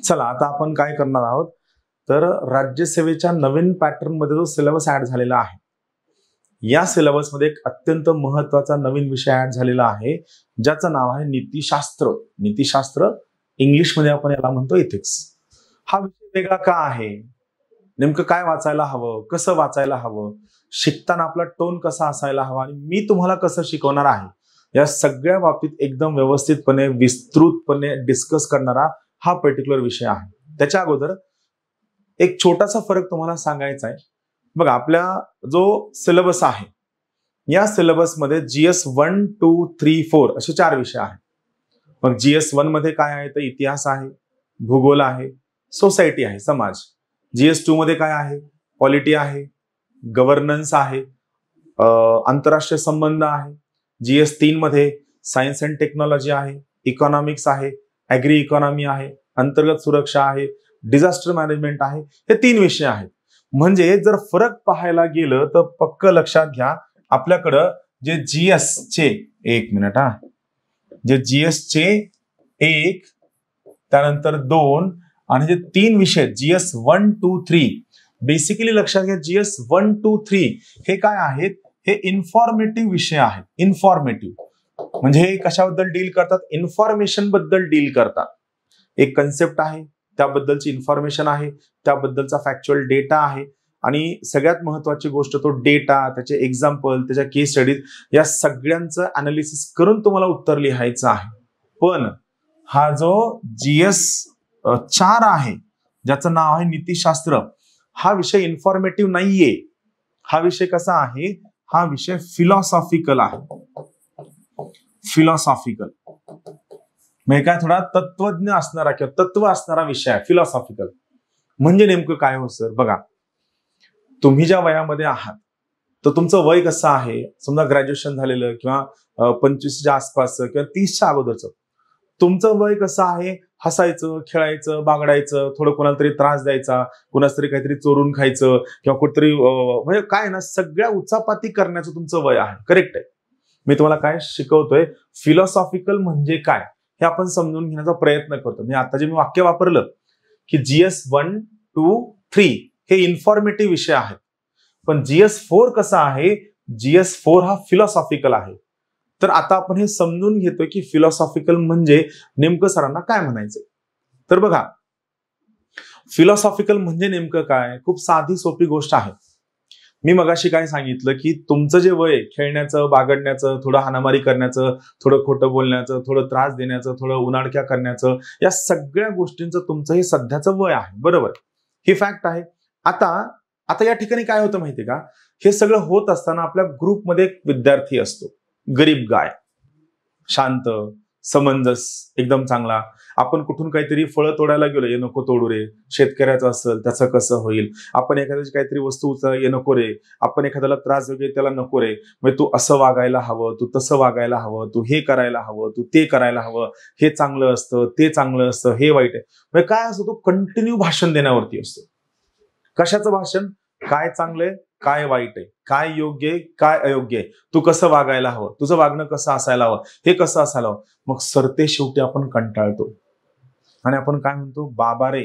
चला आता आपण काय करणार आहोत, तर राज्यसेवेच्या नवीन पॅटर्न मध्ये जो सिलेबस ऍड झालेला आहे, या सिलेबस मध्ये एक अत्यंत महत्वाचा नवीन विषय ऍड झालेला आहे, ज्याचं नाव आहे नीतिशास्त्र. नीतिशास्त्र इंग्लिश मध्ये आपण याला म्हणतो इथिक्स. हा विषय वेगळा का आहे, नेमकं काय वाचायला हवं, कसं वाचायला हवं, शिकताना आपला टोन कसा असायला हवा आणि मी तुम्हाला कसं शिकवणार आहे, या सगळ्या बाबतीत एकदम व्यवस्थितपणे विस्तृतपणे डिस्कस करणारा हा पर्टिक्युलर विषय आहे. त्याच्या अगोदर एक छोटासा फरक तुम्हाला सांगायचा आहे. बघा, आपल्या जो सिलेबस आहे, या सिलेबस मध्ये GS 1, 2, 3, 4 असे 4 विषय आहेत. मग GS 1 मध्ये काय आहे, तर इतिहास आहे, भूगोल आहे, सोसायटी आहे, समाज. GS 2 मध्ये काय आहे, पॉलिटी आहे, गव्हर्नन्स आहे, आंतरराष्ट्रीय संबंध आहे. GS 3 मध्ये सायन्स अँड टेक्नॉलॉजी आहे, इकॉनॉमिक्स आहे, ऍग्री इकॉनॉमी आहे, अंतर्गत सुरक्षा आहे, डिझास्टर मॅनेजमेंट आहे. हे 3 विषय आहेत. म्हणजे जर फरक पाहायला गेलं तर पक्क लक्षात घ्या, आपल्याकडं जे GS चे जे GS चे 1 त्यानंतर 2 आणि जे 3 विषय GS 1, 2, 3 बेसिकली लक्षात घ्या, GS 1, 2, 3 हे काय आहेत, हे इन्फॉर्मेटिव्ह विषय आहेत. इन्फॉर्मेटिव्ह म्हणजे हे कशाबद्दल डील करतात, इन्फॉर्मेशन बद्दल डील करतात. एक कन्सेप्ट आहे, त्याबद्दलची इन्फॉर्मेशन आहे, त्याबद्दलचा फॅक्च्युअल डेटा आहे आणि सगळ्यात महत्वाची गोष्ट तो डेटा, त्याचे एक्झाम्पल, त्याच्या केस स्टडीज, या सगळ्यांचं अनालिसिस करून तुम्हाला उत्तर लिहायचं आहे. पण हा जो GS 4 आहे, ज्याचं नाव आहे नीतिशास्त्र, हा विषय इन्फॉर्मेटिव्ह नाहीये. हा विषय कसा आहे, हा विषय फिलॉसॉफिकल आहे. फिलॉसॉफिकल म्हणजे काय, थोडा तत्वज्ञ असणारा किंवा तत्व असणारा विषय आहे फिलॉसॉफिकल. म्हणजे नेमकं काय हो सर, बघा, तुम्ही ज्या वयामध्ये आहात तर तुमचं वय कसं आहे, समजा ग्रॅज्युएशन झालेलं किंवा 25च्या आसपास किंवा 30च्या अगोदरचं तुमचं वय कसं आहे, हसायचं, खेळायचं, बागडायचं, थोडं कोणाला तरी त्रास द्यायचा, कोणाच तरी काहीतरी चोरून खायचं किंवा कुठेतरी म्हणजे काय ना, सगळ्या उचापाती करण्याचं तुमचं वय आहे. करेक्ट आहे. मी तुम्हाला काय शिकवतोय, फिलॉसॉफिकल म्हणजे काय हे आपण समजून घेण्याचा प्रयत्न करतो. म्हणजे आता जे मी वाक्य वापरलं की GS 1, 2, 3 हे इन्फॉर्मेटिव्ह विषय आहेत, पण GS 4 कसा आहे, GS 4 हा फिलॉसॉफिकल आहे. तर आता आपण हे समजून घेतोय की फिलॉसॉफिकल म्हणजे नेमकं सरांना काय म्हणायचंय. तर बघा, फिलॉसॉफिकल म्हणजे नेमकं काय, खूप साधी सोपी गोष्ट आहे. मी मगाशी काय सांगितलं की तुमचं जे वय, खेळण्याचं, बागडण्याचं, थोडं हाणामारी करण्याचं, थोडं खोटं बोलण्याचं, थोडं त्रास देण्याचं, थोडं उनाडक्या करण्याचं, या सगळ्या गोष्टींचं तुमचं हे सध्याचं वय आहे. बरोबर, ही फॅक्ट आहे. आता या ठिकाणी काय होतं माहितीये का, हे सगळं होत असताना आपल्या ग्रुपमध्ये एक विद्यार्थी असतो, गरीब गाय, शांत, समंजस, एकदम चांगला. आपण कुठून काहीतरी फळं तोडायला गेलो, ये नको तोडू रे, शेतकऱ्याचं असेल त्याचं कसं होईल, आपण एखाद्याची काहीतरी वस्तू ये नको रे, आपण एखाद्याला त्रास वगैरे त्याला नको रे, म्हणजे तू असं वागायला हवं, तू तसं वागायला हवं, तू हे करायला हवं, तू ते करायला हवं, हे चांगलं असतं, ते चांगलं असतं, हे वाईट आहे. म्हणजे काय असतं, तो कंटिन्यू भाषण देण्यावरती असतो. कशाचं भाषण, काय चांगलंय, काय वाईट आहे, काय योग्य आहे, काय अयोग्य आहे, तू कसं वागायला हवं, तुझं वागणं कसं असायला हवं, हे कसं असायला हवं. मग सरते शेवटी आपण कंटाळतो आणि आपण काय म्हणतो, बाबा रे,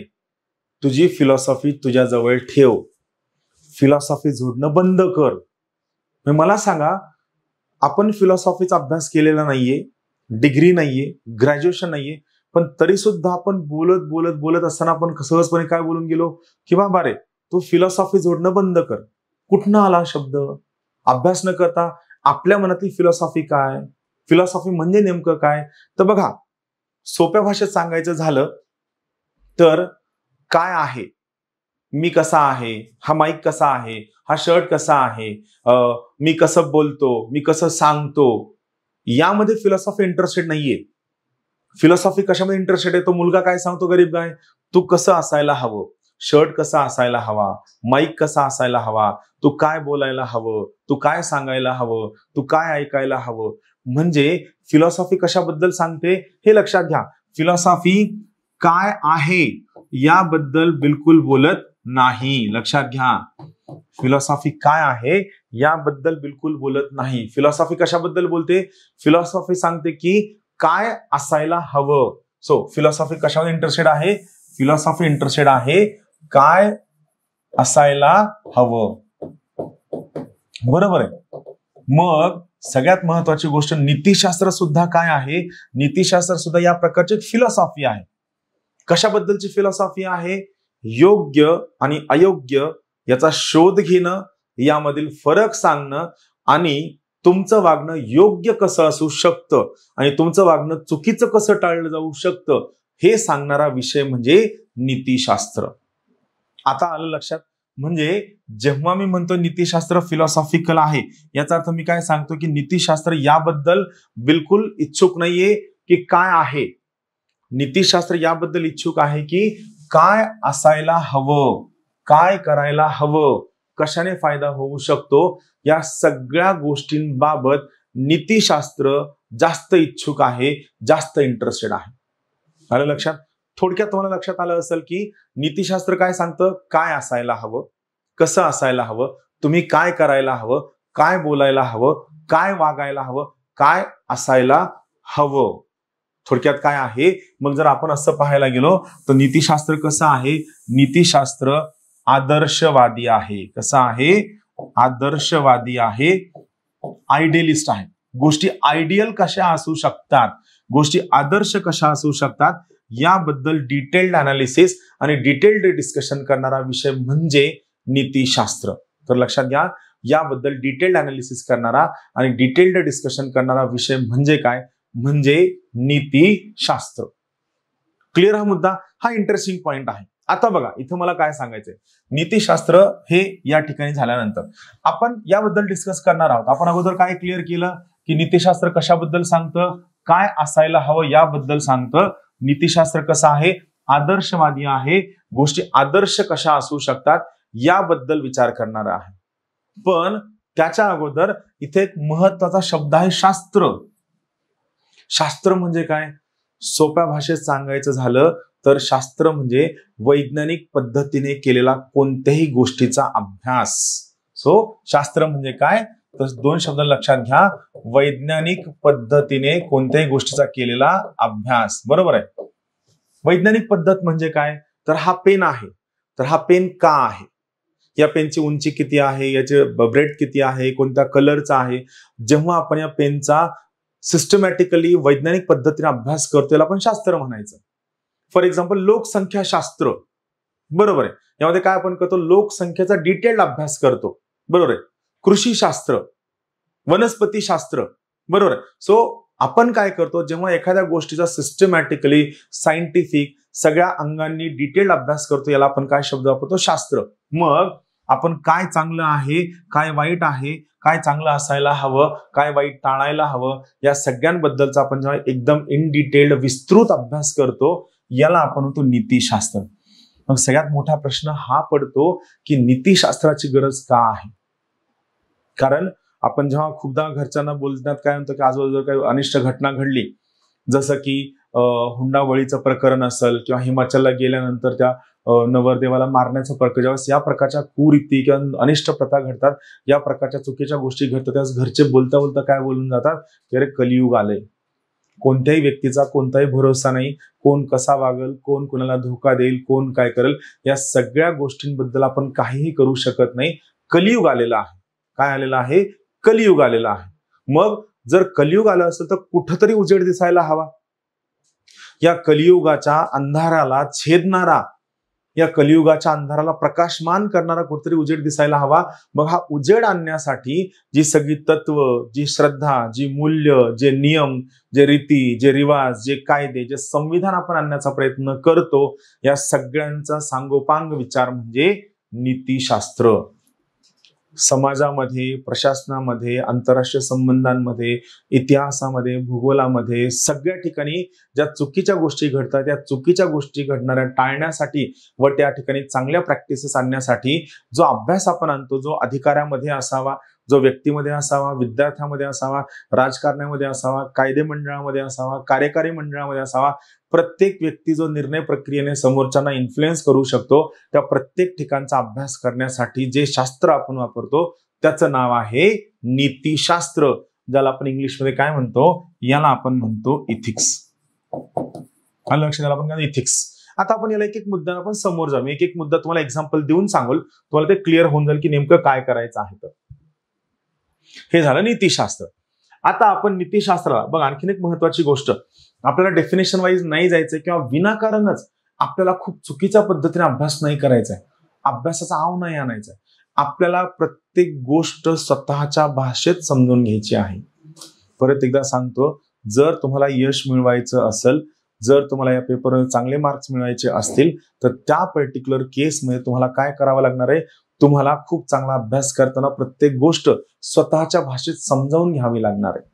तुझी फिलॉसॉफी तुझ्या जवळ ठेव, फिलॉसॉफी जोडणं बंद कर. मला सांगा, आपण फिलॉसॉफीचा अभ्यास केलेला नाहीये, डिग्री नाहीये, ग्रॅज्युएशन नाहीये, पण तरी सुद्धा आपण बोलत बोलत बोलत असताना आपण सहजपणे काय बोलून गेलो की बाबा रे, तू फिलॉसॉफी जोडणं बंद कर. कुठनं आला शब्द, अभ्यास न करता आपल्या मनातली फिलॉसॉफी काय, फिलॉसॉफी म्हणजे नेमकं काय. तर बघा, सोप्या भाषेत सांगायचं झालं तर काय आहे, मी कसा आहे, हा माईक कसा आहे, हा शर्ट कसा आहे, मी कसं बोलतो, मी कसं सांगतो, यामध्ये फिलॉसॉफी इंटरेस्टेड नाहीये. फिलॉसॉफी कशामध्ये इंटरेस्टेड आहे, तो मुलगा काय सांगतो, गरीब गाय, तू कसं असायला हवं, शर्ट कसा असायला हवा, माईक कसा असायला हवा, तू काय बोलायला हवं, तू काय सांगायला हवं, तू काय ऐकायला हवं. म्हणजे फिलॉसॉफी कशाबद्दल सांगते हे लक्षात घ्या. फिलॉसॉफी काय आहे याबद्दल बिलकुल बोलत नाही. लक्षात घ्या, फिलॉसॉफी काय आहे याबद्दल बिलकुल बोलत नाही. फिलॉसॉफी कशाबद्दल बोलते, फिलॉसॉफी सांगते की काय असायला हवं. सो फिलॉसॉफी कशामध्ये इंटरेस्टेड आहे, फिलॉसॉफी इंटरेस्टेड आहे काय असायला हवं. बरोबर आहे. मग सगळ्यात महत्वाची गोष्ट नीतिशास्त्र सुद्धा काय आहे, नीतिशास्त्र सुद्धा या प्रकारची फिलॉसॉफी आहे. कशाबद्दलची फिलॉसॉफी आहे, योग्य आणि अयोग्य याचा शोध घेणं, यामधील फरक सांगणं आणि तुमचं वागणं योग्य कसं असू शकतं आणि तुमचं वागणं चुकीचं कसं टाळलं जाऊ शकतं हे सांगणारा विषय म्हणजे नीतिशास्त्र. आता आलं लक्षात. म्हणजे जेव्हा मी म्हणतो नीतिशास्त्र फिलॉसॉफिकल आहे, याचा अर्थ मी काय सांगतो की नीतिशास्त्र याबद्दल बिलकुल इच्छुक नाहीये की काय आहे. नीतिशास्त्र याबद्दल इच्छुक आहे की काय असायला हवं, काय करायला हवं, कशाने फायदा होऊ शकतो, या सगळ्या गोष्टींबाबत नीतिशास्त्र जास्त इच्छुक आहे, जास्त इंटरेस्टेड आहे. आलं लक्षात. थोडक्यात तुम्हाला लक्षात आलं असेल की नीतिशास्त्र काय सांगतं, काय असायला हवं, कसं असायला हवं, तुम्ही काय करायला हवं, काय बोलायला हवं, काय वागायला हवं, काय असायला हवं. थोडक्यात काय आहे. मग जर आपण असं पाहायला गेलो तर नीतिशास्त्र कसं आहे, नीतिशास्त्र आदर्शवादी आहे. कसं आहे, आदर्शवादी आहे, आयडियलिस्ट आहे. गोष्टी आयडियल कशा असू शकतात, गोष्टी आदर्श कशा असू शकतात याबद्दल डिटेल्ड अनालिसिस आणि डिटेल्ड डिस्कशन करणारा विषय म्हणजे नीतिशास्त्र. तर लक्षात घ्या, याबद्दल डिटेल्ड अनालिसिस करणारा आणि डिटेल्ड डिस्कशन करणारा विषय म्हणजे काय, म्हणजे नीतिशास्त्र. क्लिअर हा मुद्दा. हा इंटरेस्टिंग पॉइंट आहे. आता बघा इथं मला काय सांगायचंय, नीतिशास्त्र हे या ठिकाणी झाल्यानंतर आपण याबद्दल डिस्कस करणार आहोत. आपण अगोदर काय क्लिअर केलं की नीतिशास्त्र कशाबद्दल सांगतं, काय असायला हवं याबद्दल सांगतं. नीतिशास्त्र कसं आहे, आदर्शवादी आहे, गोष्टी आदर्श कशा असू शकतात याबद्दल विचार करणार आहे. पण त्याच्या अगोदर इथे एक महत्वाचा शब्द आहे शास्त्र. शास्त्र म्हणजे काय, सोप्या भाषेत सांगायचं झालं तर शास्त्र म्हणजे वैज्ञानिक पद्धतीने केलेला कोणत्याही गोष्टीचा अभ्यास. सो शास्त्र म्हणजे काय, तर दोन शब्द लक्षात घ्या, वैज्ञानिक पद्धतीने कोणत्याही गोष्टीचा केलेला अभ्यास. बरोबर आहे. वैज्ञानिक पद्धत म्हणजे काय, तर हा पेन आहे, तर हा पेन का आहे, या पेनची उंची किती आहे, याचे ब्रेड किती आहे, कोणत्या कलरचा आहे. जेव्हा आपण या पेनचा सिस्टमॅटिकली वैज्ञानिक पद्धतीने अभ्यास करतो त्याला आपण शास्त्र म्हणायचं. फॉर एक्झाम्पल लोकसंख्या शास्त्र. बरोबर आहे. यामध्ये काय आपण करतो, लोकसंख्येचा डिटेल्ड अभ्यास करतो. बरोबर आहे. कृषी शास्त्र, वनस्पती शास्त्र. बरोबर आहे. सो आपण काय करतो, जेव्हा एखाद्या गोष्टीचा सिस्टमॅटिकली सायंटिफिक सगळ्या अंगांनी डिटेल्ड अभ्यास करतो याला आपण काय शब्द वापरतो, शास्त्र. मग आपण काय चांगलं आहे, काय वाईट आहे, काय चांगलं असायला हवं, काय वाईट टाळायला हवं, या सगळ्यांबद्दलचा आपण जेव्हा एकदम इन डिटेल्ड विस्तृत अभ्यास करतो याला आपण म्हणतो नीतिशास्त्र. मग सगळ्यात मोठा प्रश्न हा पडतो की नीतिशास्त्राची गरज का आहे. कारण आपण जेव्हा खूपदा घरच्यांना बोलण्यात काय म्हणतो की आजूबाजूला काही अनिष्ट घटना घडली, जसं की हुंडाबळीचं प्रकरण असेल किंवा हिमाचलला गेल्यानंतर त्या नवरदेवाला मारण्याचं प्रकरण, ज्यावेळेस या प्रकारच्या कुरीती किंवा अनिष्ट प्रथा घडतात, या प्रकारच्या चुकीच्या गोष्टी घडतात, त्यावेळेस घरचे बोलता बोलता काय बोलून जातात की अरे कलियुग आलंय, कोणत्याही व्यक्तीचा कोणताही भरोसा नाही, कोण कसा वागल, कोण कोणाला धोका देईल, कोण काय करेल, या सगळ्या गोष्टींबद्दल आपण काहीही करू शकत नाही. कलियुग आलेला आहे. काय आलेला आहे, कलियुग आलेला आहे. मग जर कलियुग आलं असेल तर कुठंतरी उजेड दिसायला हवा. या कलियुगाच्या अंधाराला छेदणारा, या कलियुगाच्या अंधाराला प्रकाशमान करणारा कुठेतरी उजेड दिसायला हवा. मग हा उजेड आणण्यासाठी जी सगळी तत्व, जी श्रद्धा, जी मूल्य, जे नियम, जे रीती, जे रिवाज, जे कायदे, जे संविधान आपण आणण्याचा प्रयत्न करतो, या सगळ्यांचा सांगोपांग विचार म्हणजे नीतिशास्त्र. समाजामध्ये, प्रशासनामध्ये, आंतरराष्ट्रीय संबंधांमध्ये, इतिहासामध्ये, भूगोलामध्ये सगळ्या ठिकाणी ज्या चुकीच्या गोष्टी घडतात त्या चुकीच्या गोष्टी घडणाऱ्या टाळण्यासाठी व त्या ठिकाणी चांगल्या प्रॅक्टिसेस आणण्यासाठी जो अभ्यास आपण आणतो, जो अधिकाऱ्यामध्ये असावा, जो व्यक्तीमध्ये असावा, विद्यार्थ्यामध्ये असावा, राजकारणामध्ये असावा, कायदे मंडळामध्ये असावा, कार्यकारी मंडळामध्ये असावा, प्रत्येक व्यक्ती जो निर्णय प्रक्रियेने समोरच्यांना इन्फ्लुएन्स करू शकतो त्या प्रत्येक ठिकाणचा अभ्यास करण्यासाठी जे शास्त्र आपण वापरतो त्याचं नाव आहे नीतिशास्त्र, ज्याला आपण इंग्लिशमध्ये काय म्हणतो, याला आपण म्हणतो इथिक्स. लक्षात, याला आपण काय, इथिक्स. आता आपण याला एक एक मुद्द्यानं आपण समोर जाऊ. मी एक एक मुद्दा तुम्हाला एक्झाम्पल देऊन सांगेल, तुम्हाला ते क्लिअर होऊन जाईल की नेमकं काय करायचं आहे. तर हे झालं नीतिशास्त्र. आता आपण नीतिशास्त्राला बघ आणखीन एक महत्वाची गोष्ट, आपल्याला डेफिनेशन वाईज नाही जायचंय किंवा विनाकारणच आपल्याला खूप चुकीच्या पद्धतीने अभ्यास नाही करायचा आहे, अभ्यासाचा आव नाही आणायचा आहे. आपल्याला प्रत्येक गोष्ट स्वतःच्या भाषेत समजून घ्यायची आहे. परत एकदा सांगतो, जर तुम्हाला यश मिळवायचं असेल, जर तुम्हाला या पेपरमध्ये चांगले मार्क्स मिळवायचे असतील, तर त्या पर्टिक्युलर केसमध्ये तुम्हाला काय करावं लागणार आहे, तुम्हाला खूप चांगला अभ्यास करताना प्रत्येक गोष्ट स्वतःच्या भाषेत समजावून घ्यावी लागणार आहे.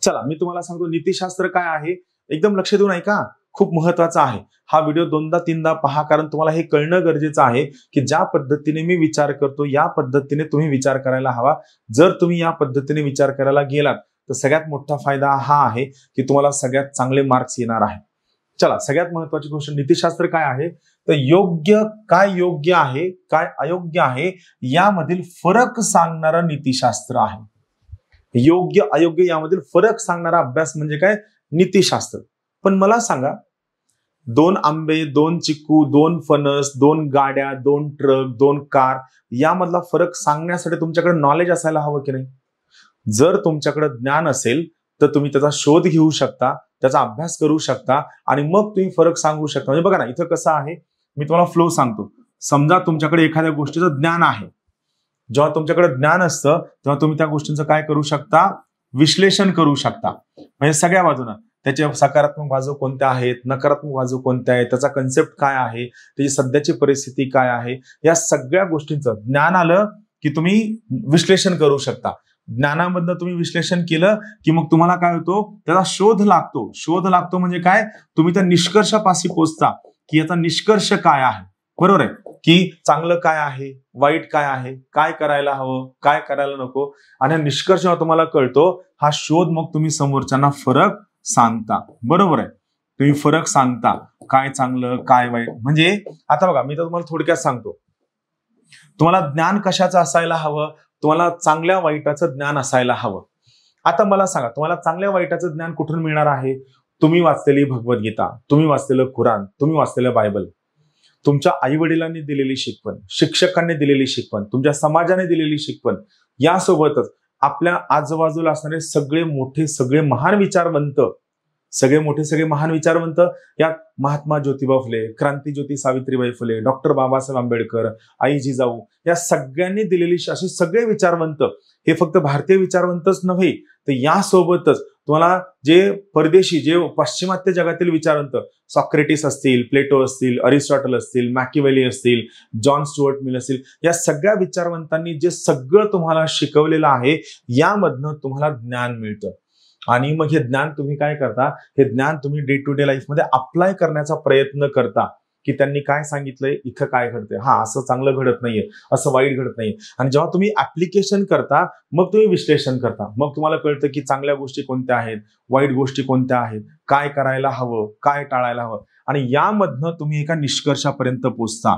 चला मी तुम्हाला सांगतो नीतिशास्त्र काय आहे, एकदम लक्ष देऊन ऐका, खूप महत्वाचा आहे. हा व्हिडिओ 2दा-3दा पहा, कारण तुम्हाला हे कळणं गरजेचं आहे की ज्या पद्धतीने मी विचार करतो या पद्धतीने तुम्ही विचार करायला हवा. जर तुम्ही या पद्धतीने विचार करायला गेलात तर सगळ्यात मोठा फायदा हा आहे की तुम्हाला सगळ्यात चांगले मार्क्स येणार आहे. चला सगळ्यात महत्वाची गोष्ट, नीतिशास्त्र काय आहे, तर योग्य आहे, काय अयोग्य आहे यामधील फरक सांगणारं नीतिशास्त्र आहे. योग्य अयोग्य यामधील फरक सांगणारा अभ्यास म्हणजे काय, नीतिशास्त्र. पण मला सांगा, 2 आंबे, 2 चिक्कू, 2 फणस, 2 गाड्या, 2 ट्रक, 2 कार यामधला फरक सांगण्यासाठी तुमच्याकडे नॉलेज असायला हवं की नाही. जर तुमच्याकडे ज्ञान असेल तर तुम्ही त्याचा शोध घेऊ शकता, त्याचा अभ्यास करू शकता आणि मग तुम्ही फरक सांगू शकता. म्हणजे बघा ना, इथं कसं आहे, मी तुम्हाला फ्लो सांगतो. समजा तुमच्याकडे एखाद्या गोष्टीचं ज्ञान आहे, जेव्हा तुमच्याकडे ज्ञान असतं तेव्हा तुम्ही त्या गोष्टींचं काय करू शकता, विश्लेषण करू शकता. म्हणजे सगळ्या बाजूनं त्याच्या सकारात्मक बाजू कोणत्या आहेत, नकारात्मक बाजू कोणत्या आहेत, त्याचा कन्सेप्ट काय आहे, त्याची सध्याची परिस्थिती काय आहे, या सगळ्या गोष्टींचं ज्ञान आलं की तुम्ही विश्लेषण करू शकता. ज्ञानामधनं तुम्ही विश्लेषण केलं की मग तुम्हाला काय होतो, त्याचा शोध लागतो. शोध लागतो म्हणजे काय, तुम्ही त्या निष्कर्षापाशी पोहोचता की याचा निष्कर्ष काय आहे. बरोबर आहे की चांगलं काय आहे, वाईट काय आहे, काय करायला हवं, काय करायला नको, आणि निष्कर्ष जेव्हा तुम्हाला कळतो, हा शोध मग तुम्ही समोरच्यांना फरक सांगता. बरोबर आहे, तुम्ही फरक सांगता, काय चांगलं काय वाईट. म्हणजे आता बघा, मी तर तुम्हाला थोडक्यात सांगतो, तुम्हाला ज्ञान कशाचं असायला हवं, तुम्हाला चांगल्या वाईटाचं ज्ञान असायला हवं. आता मला सांगा, तुम्हाला चांगल्या वाईटाचं ज्ञान कुठून मिळणार आहे, तुम्ही वाचलेली भगवद्गीता, तुम्ही वाचलेलं कुराण, तुम्ही वाचलेलं बायबल, तुमच्या आई वडिलांनी दिलेली शिकवण, शिक्षकांनी दिलेली शिकवण, तुमच्या समाजाने दिलेली शिकवण, यासोबतच आपल्या आजूबाजूला असणारे सगळे महान विचारवंत, यात महात्मा ज्योतिबा फुले, क्रांतीज्योती सावित्रीबाई फुले, डॉक्टर बाबासाहेब आंबेडकर, आई जिजाऊ, या सगळ्यांनी दिलेली असे सगळे विचारवंत, हे फक्त भारतीय विचारवंतच नव्हे, तर यासोबतच तुम्हाला जे परदेशी, जे पाश्चिमात्य जगातील विचारवंत, सॉक्रेटिस असतील, प्लेटो असतील, अरिस्टॉटल असतील, मॅकिवेली असतील, जॉन स्टुअर्ट मिल असतील, या सगळ्या विचारवंतांनी जे सगळं तुम्हाला शिकवलेलं आहे, यामधनं तुम्हाला ज्ञान मिळतं. आणि मग हे ज्ञान तुम्ही काय करता, हे ज्ञान तुम्ही डे टू डे लाईफ मध्ये अप्लाय करण्याचा प्रयत्न करता की त्यांनी काय सांगितलंय, इथं काय घडतंय, हा असं चांगलं घडत नाहीये, असं वाईट घडत नाहीये. आणि जेव्हा तुम्ही ऍप्लिकेशन करता, मग तुम्ही विश्लेषण करता, मग तुम्हाला कळतं की चांगल्या गोष्टी कोणत्या आहेत, वाईट गोष्टी कोणत्या आहेत, काय करायला हवं, काय टाळायला हवं, आणि यामधनं तुम्ही एका निष्कर्षापर्यंत पोहोचता.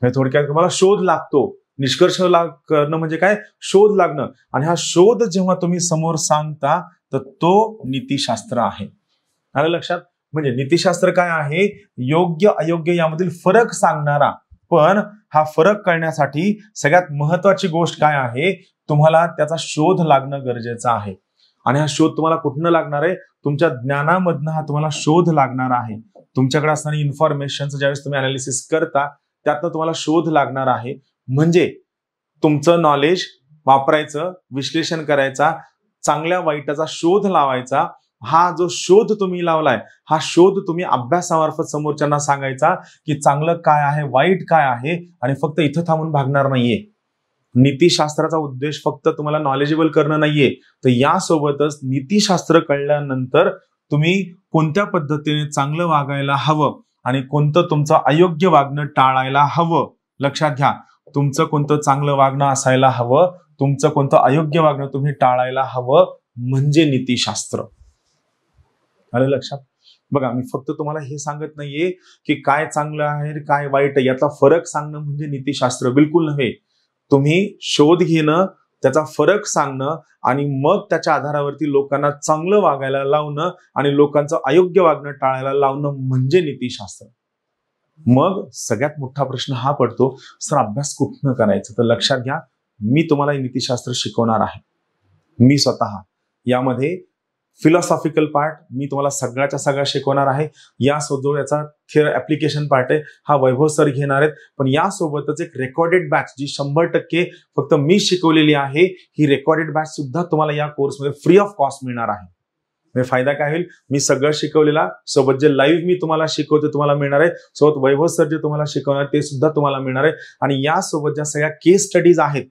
थोडक्यात तुम्हाला शोध लागतो. निष्कर्ष करणं म्हणजे काय, शोध लागणं. आणि हा शोध जेव्हा तुम्ही समोर सांगता तर तो नीतिशास्त्र आहे. आलं लक्षात. म्हणजे नीतिशास्त्र काय आहे, योग्य अयोग्य यामधील फरक सांगणारा. पण हा फरक कळण्यासाठी सगळ्यात महत्वाची गोष्ट काय आहे, तुम्हाला त्याचा शोध लागणं गरजेचं आहे. आणि हा शोध तुम्हाला कुठनं लागणार आहे, तुमच्या ज्ञानामधनं हा तुम्हाला शोध लागणार आहे. तुमच्याकडे असणारी इन्फॉर्मेशनचं ज्यावेळेस तुम्ही अनालिसिस करता, त्यातनं तुम्हाला शोध लागणार आहे. म्हणजे तुमचं नॉलेज वापरायचं, विश्लेषण करायचा, चांगल्या वाईटाचा शोध लावायचा. हा जो शोध तुम्ही लावलाय, हा शोध तुम्ही अभ्यासामार्फत समोरच्यांना सांगायचा की चांगलं काय आहे, वाईट काय आहे, आणि फक्त इथं थांबून भागणार नाहीये. नीतिशास्त्राचा उद्देश फक्त तुम्हाला नॉलेजेबल करणं नाहीये, तर यासोबतच नीतिशास्त्र कळल्यानंतर तुम्ही कोणत्या पद्धतीने चांगलं वागायला हवं आणि कोणतं तुमचं अयोग्य वागणं टाळायला हवं. लक्षात घ्या, तुमचं कोणतं चांगलं वागणं असायला हवं, तुमचं कोणतं अयोग्य वागणं तुम्ही टाळायला हवं, म्हणजे नीतिशास्त्र. आलं लक्षात. बघा, मी फक्त तुम्हाला हे सांगत नाहीये की काय चांगलं आहे काय वाईट आहे, यातला फरक सांगणं म्हणजे नीतिशास्त्र, बिलकुल नव्हे. तुम्ही शोध घेणं, त्याचा फरक सांगणं आणि मग त्याच्या आधारावरती लोकांना चांगलं वागायला लावणं आणि लोकांचं अयोग्य वागणं टाळायला लावणं म्हणजे नीतिशास्त्र. मग सगळ्यात मोठा प्रश्न हा पडतो, सर अभ्यास कुठनं करायचं? तर लक्षात घ्या, मी तुम्हाला नीतिशास्त्र शिकवणार आहे. मी स्वतः यामध्ये फिलॉसॉफिकल पार्ट मी तुम्हाला सगळ्याच्या सगळा शिकवणार आहे. यासोबत याचा ऍप्लिकेशन पार्ट आहे हा वैभव सर घेणार आहेत. पण यासोबतच एक रेकॉर्डेड बॅच जी 100% फक्त मी शिकवलेली आहे, ही रेकॉर्डेड बॅच सुद्धा तुम्हाला या कोर्समध्ये फ्री ऑफ कॉस्ट मिळणार आहे. म्हणजे फायदा काय होईल, मी सगळं शिकवलेला सोबत जे लाईव्ह मी तुम्हाला शिकवते तुम्हाला मिळणार आहे, सोबत वैभव सर जे तुम्हाला शिकवणार ते सुद्धा तुम्हाला मिळणार आहे. आणि यासोबत ज्या सगळ्या केस स्टडीज आहेत,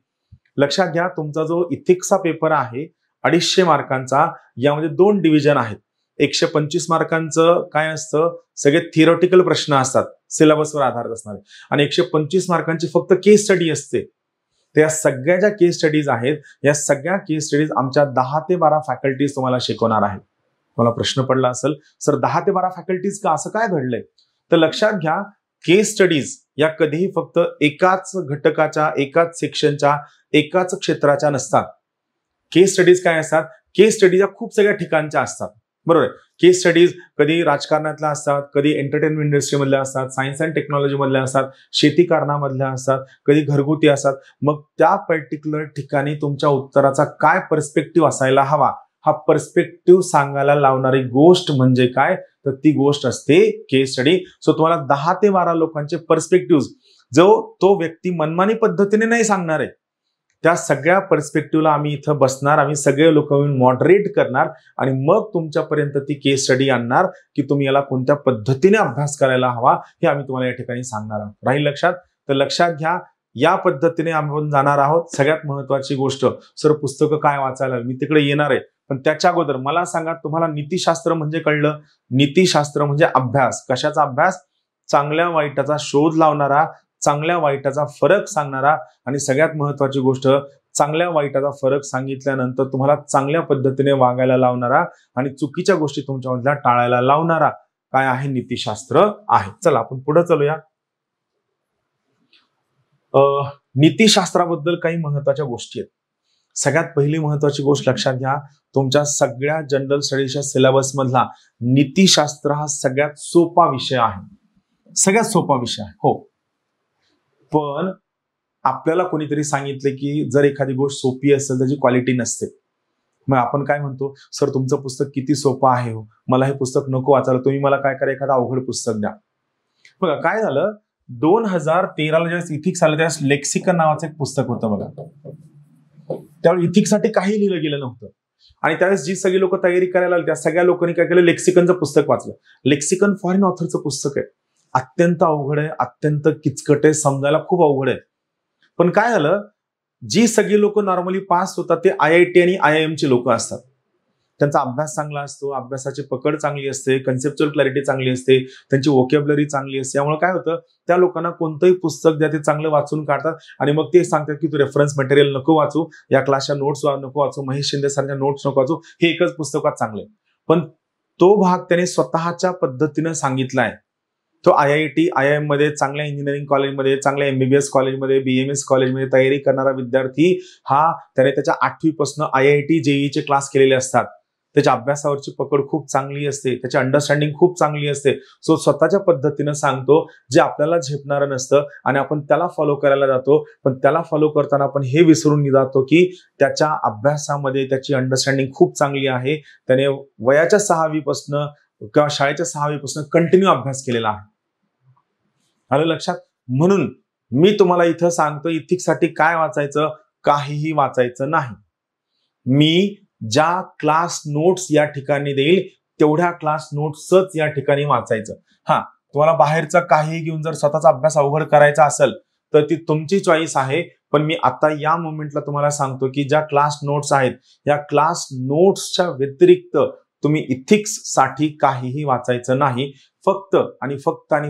लक्षात घ्या तुमचा जो इथिक्सचा पेपर आहे 250 मार्कांचा, यामध्ये 2 डिव्हिजन आहेत. 125 मार्कांचं काय असतं, सगळे थिअरॉटिकल प्रश्न असतात सिलेबसवर आधारित असणारे, आणि 125 मार्कांची फक्त केस स्टडी असते. तर या सगळ्या ज्या केस स्टडीज आहेत, या सगळ्या केस स्टडीज आमच्या 10 ते 12 फॅकल्टीज तुम्हाला शिकवणार आहेत. तुम्हाला प्रश्न पडला असेल, सर 10 ते 12 फॅकल्टीज का, असं काय घडलंय? तर लक्षात घ्या, केस स्टडीज या कधीही फक्त एकाच घटकाच्या, एकाच सेक्शनच्या, एकाच क्षेत्राच्या नसतात. केस स्टडीज काय असतात, केस स्टडीज या खूप सगळ्या ठिकाणच्या असतात, बरोबर आहे. केस स्टडीज कधी राजकारणातल्या असतात, कधी एंटरटेनमेंट इंडस्ट्रीमधल्या असतात, सायन्स अँड टेक्नॉलॉजी मधल्या असतात, शेती कारणामधल्या असतात, कधी घरगुती असतात. मग त्या पर्टिक्युलर ठिकाणी तुमच्या उत्तराचा काय पर्स्पेक्टिव्ह असायला हवा, हा पर्स्पेक्टिव्ह सांगायला लावणारी गोष्ट म्हणजे काय, तर ती गोष्ट असते केस स्टडी. सो तुम्हाला 10 ते 12 लोकांचे पर्स्पेक्टिव्ह, जो तो व्यक्ती मनमानी पद्धतीने नाही सांगणार आहे, त्या सगळ्या पर्स्पेक्टिव्हला आम्ही इथं बसणार, आम्ही सगळे लोक मॉडरेट करणार आणि मग तुमच्यापर्यंत ती केस स्टडी आणणार की तुम्ही याला कोणत्या पद्धतीने अभ्यास करायला हवा हे आम्ही तुम्हाला या ठिकाणी सांगणार आहोत. राहील लक्षात? तर लक्षात घ्या, या पद्धतीने आपण जाणार आहोत. सगळ्यात महत्वाची गोष्ट, सर पुस्तकं काय वाचायला, मी तिकडे येणार आहे, पण त्याच्या अगोदर मला सांगा, तुम्हाला नीतिशास्त्र म्हणजे कळलं? नीतिशास्त्र म्हणजे अभ्यास. कशाचा अभ्यास? चांगल्या वाईटाचा शोध लावणारा, चांगल्या वाईटाचा फरक सांगणारा, आणि सगळ्यात महत्वाची गोष्ट, चांगल्या वाईटाचा फरक सांगितल्यानंतर तुम्हाला चांगल्या पद्धतीने वागायला लावणारा आणि चुकीच्या गोष्टी तुमच्यामधल्या टाळायला लावणारा काय आहे, नीतिशास्त्र आहे. चला आपण पुढे चलूया. नीतिशास्त्राबद्दल काही महत्वाच्या गोष्टी आहेत. सगळ्यात पहिली महत्वाची गोष्ट लक्षात घ्या, तुमच्या सगळ्या जनरल स्टडीजच्या सिलेबस मधला नीतिशास्त्र हा सगळ्यात सोपा विषय आहे. सगळ्यात सोपा विषय आहे, हो. पण आपल्याला कोणीतरी सांगितले की जर एखादी गोष्ट सोपी असेल त्याची क्वालिटी नसते. मग आपण काय म्हणतो, सर तुमचं पुस्तक किती सोपं आहे हो, मला हे पुस्तक नको वाचायला, तुम्ही मला काय करा, एखादं अवघड पुस्तक द्या. बघा काय झालं, 2013ला ज्यावेळेस इथिक्स आलं त्यावेळेस लेक्सिकन नावाचं एक पुस्तक होतं बघा. त्यावेळी इथिक्ससाठी काही लिहिलं गेलं नव्हतं, आणि त्यावेळेस जी सगळी लोक तयारी करायला आली त्या सगळ्या लोकांनी काय केलं, लेक्सिकनचं पुस्तक वाचलं. लेक्सिकन फॉरेन ऑथरचं पुस्तक आहे, अत्यंत अवघड आहे, अत्यंत किचकट आहे, समजायला खूप अवघड आहे. पण काय झालं, जी सगळी लोक नॉर्मली पास होतात ते IIT आणि IIM ची लोक असतात. त्यांचा अभ्यास चांगला असतो, अभ्यासाची पकड चांगली असते, कन्सेप्च्युअल क्लॅरिटी चांगली असते, त्यांची वोकॅब्युलरी चांगली असते. त्यामुळे काय होतं, त्या लोकांना कोणतंही पुस्तक द्या ते चांगलं वाचून काढतात आणि मग ते सांगतात की तू रेफरन्स मटेरियल नको वाचू, या क्लासच्या नोट्स नको वाचू, महेश शिंदे सरांच्या नोट्स नको वाचू, हे एकच पुस्तकात चांगले. पण तो भाग त्याने स्वतःच्या पद्धतीने सांगितलाय. तो IIT IIM मध्ये, चांगल्या इंजिनिअरिंग कॉलेजमध्ये, चांगल्या MBBS कॉलेजमध्ये, BMS कॉलेजमध्ये तयारी करणारा विद्यार्थी हा, त्याने त्याच्या 8वी पासून IIT JEE चे क्लास केलेले असतात. त्याच्या अभ्यासावरची पकड खूप चांगली असते, त्याची अंडरस्टँडिंग खूप चांगली असते. सो स्वतःच्या पद्धतीनं सांगतो, जे आपल्याला झेपणारं नसतं आणि आपण त्याला फॉलो करायला जातो. पण त्याला फॉलो करताना आपण हे विसरून जातो की त्याच्या अभ्यासामध्ये त्याची अंडरस्टँडिंग खूप चांगली आहे. त्याने वयाच्या 6वी पासून किंवा शाळेच्या 6वी पासून कंटिन्यू अभ्यास केलेला आहे. आलं लक्षात? म्हणून मी तुम्हाला इथं सांगतो, इथिक्ससाठी काय वाचायचं, काहीही वाचायचं नाही. मी ज्या क्लास नोट्स या ठिकाणी देईल तेवढ्या क्लास नोट्सच या ठिकाणी वाचायचं. हा, तुम्हाला बाहेरचा काही घेऊन जर स्वतःचा अभ्यास अवघड करायचा असेल तर ती तुमची चॉईस आहे. पण मी आता या मोमेंटला तुम्हाला सांगतो की ज्या क्लास नोट्स आहेत, या क्लास नोट्सच्या व्यतिरिक्त तुम्ही इथिक्स साठी काहीही वाचायचं नाही. फक्त आणि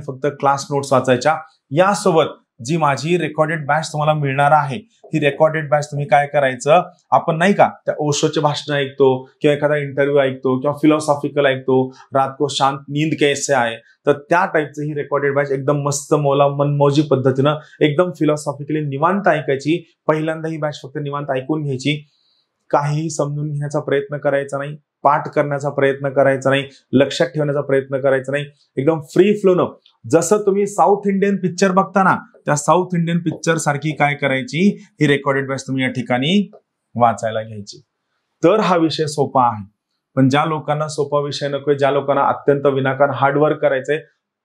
फक्त क्लास नोट्स वाचायच्या. यासोबत जी माझी रेकॉर्डेड बॅच तुम्हाला मिळणार आहे, ही रेकॉर्डेड बॅच तुम्ही काय करायचं, आपण नाही का त्या ओशोचे भाषण ऐकतो किंवा एखादा इंटरव्ह्यू ऐकतो किंवा फिलॉसॉफिकल ऐकतो, रात को शांत नींद कैसे आहे, तर त्या टाईपचं ही रेकॉर्डेड बॅच एकदम मस्त मौला मनमौजी पद्धतीनं एकदम फिलॉसॉफिकली निवांत ऐकायची. पहिल्यांदा ही बॅच फक्त निवांत ऐकून घ्यायची, काहीही समजून घेण्याचा प्रयत्न करायचा नाही. पाठ करण्याचा प्रयत्न करायचा नाही, लक्षात ठेवण्याचा प्रयत्न करायचा नाही, एकदम फ्री फ्लोनं जसं तुम्ही साऊथ इंडियन पिक्चर बघता ना, त्या साऊथ इंडियन पिक्चर सारखी काय करायची, ही रेकॉर्डेड बॅच तुम्ही या ठिकाणी वाचायला घ्यायची. तर हा विषय सोपा आहे. पण ज्या लोकांना सोपा विषय नकोय, ज्या लोकांना अत्यंत विनाकारण हार्डवर्क करायचंय,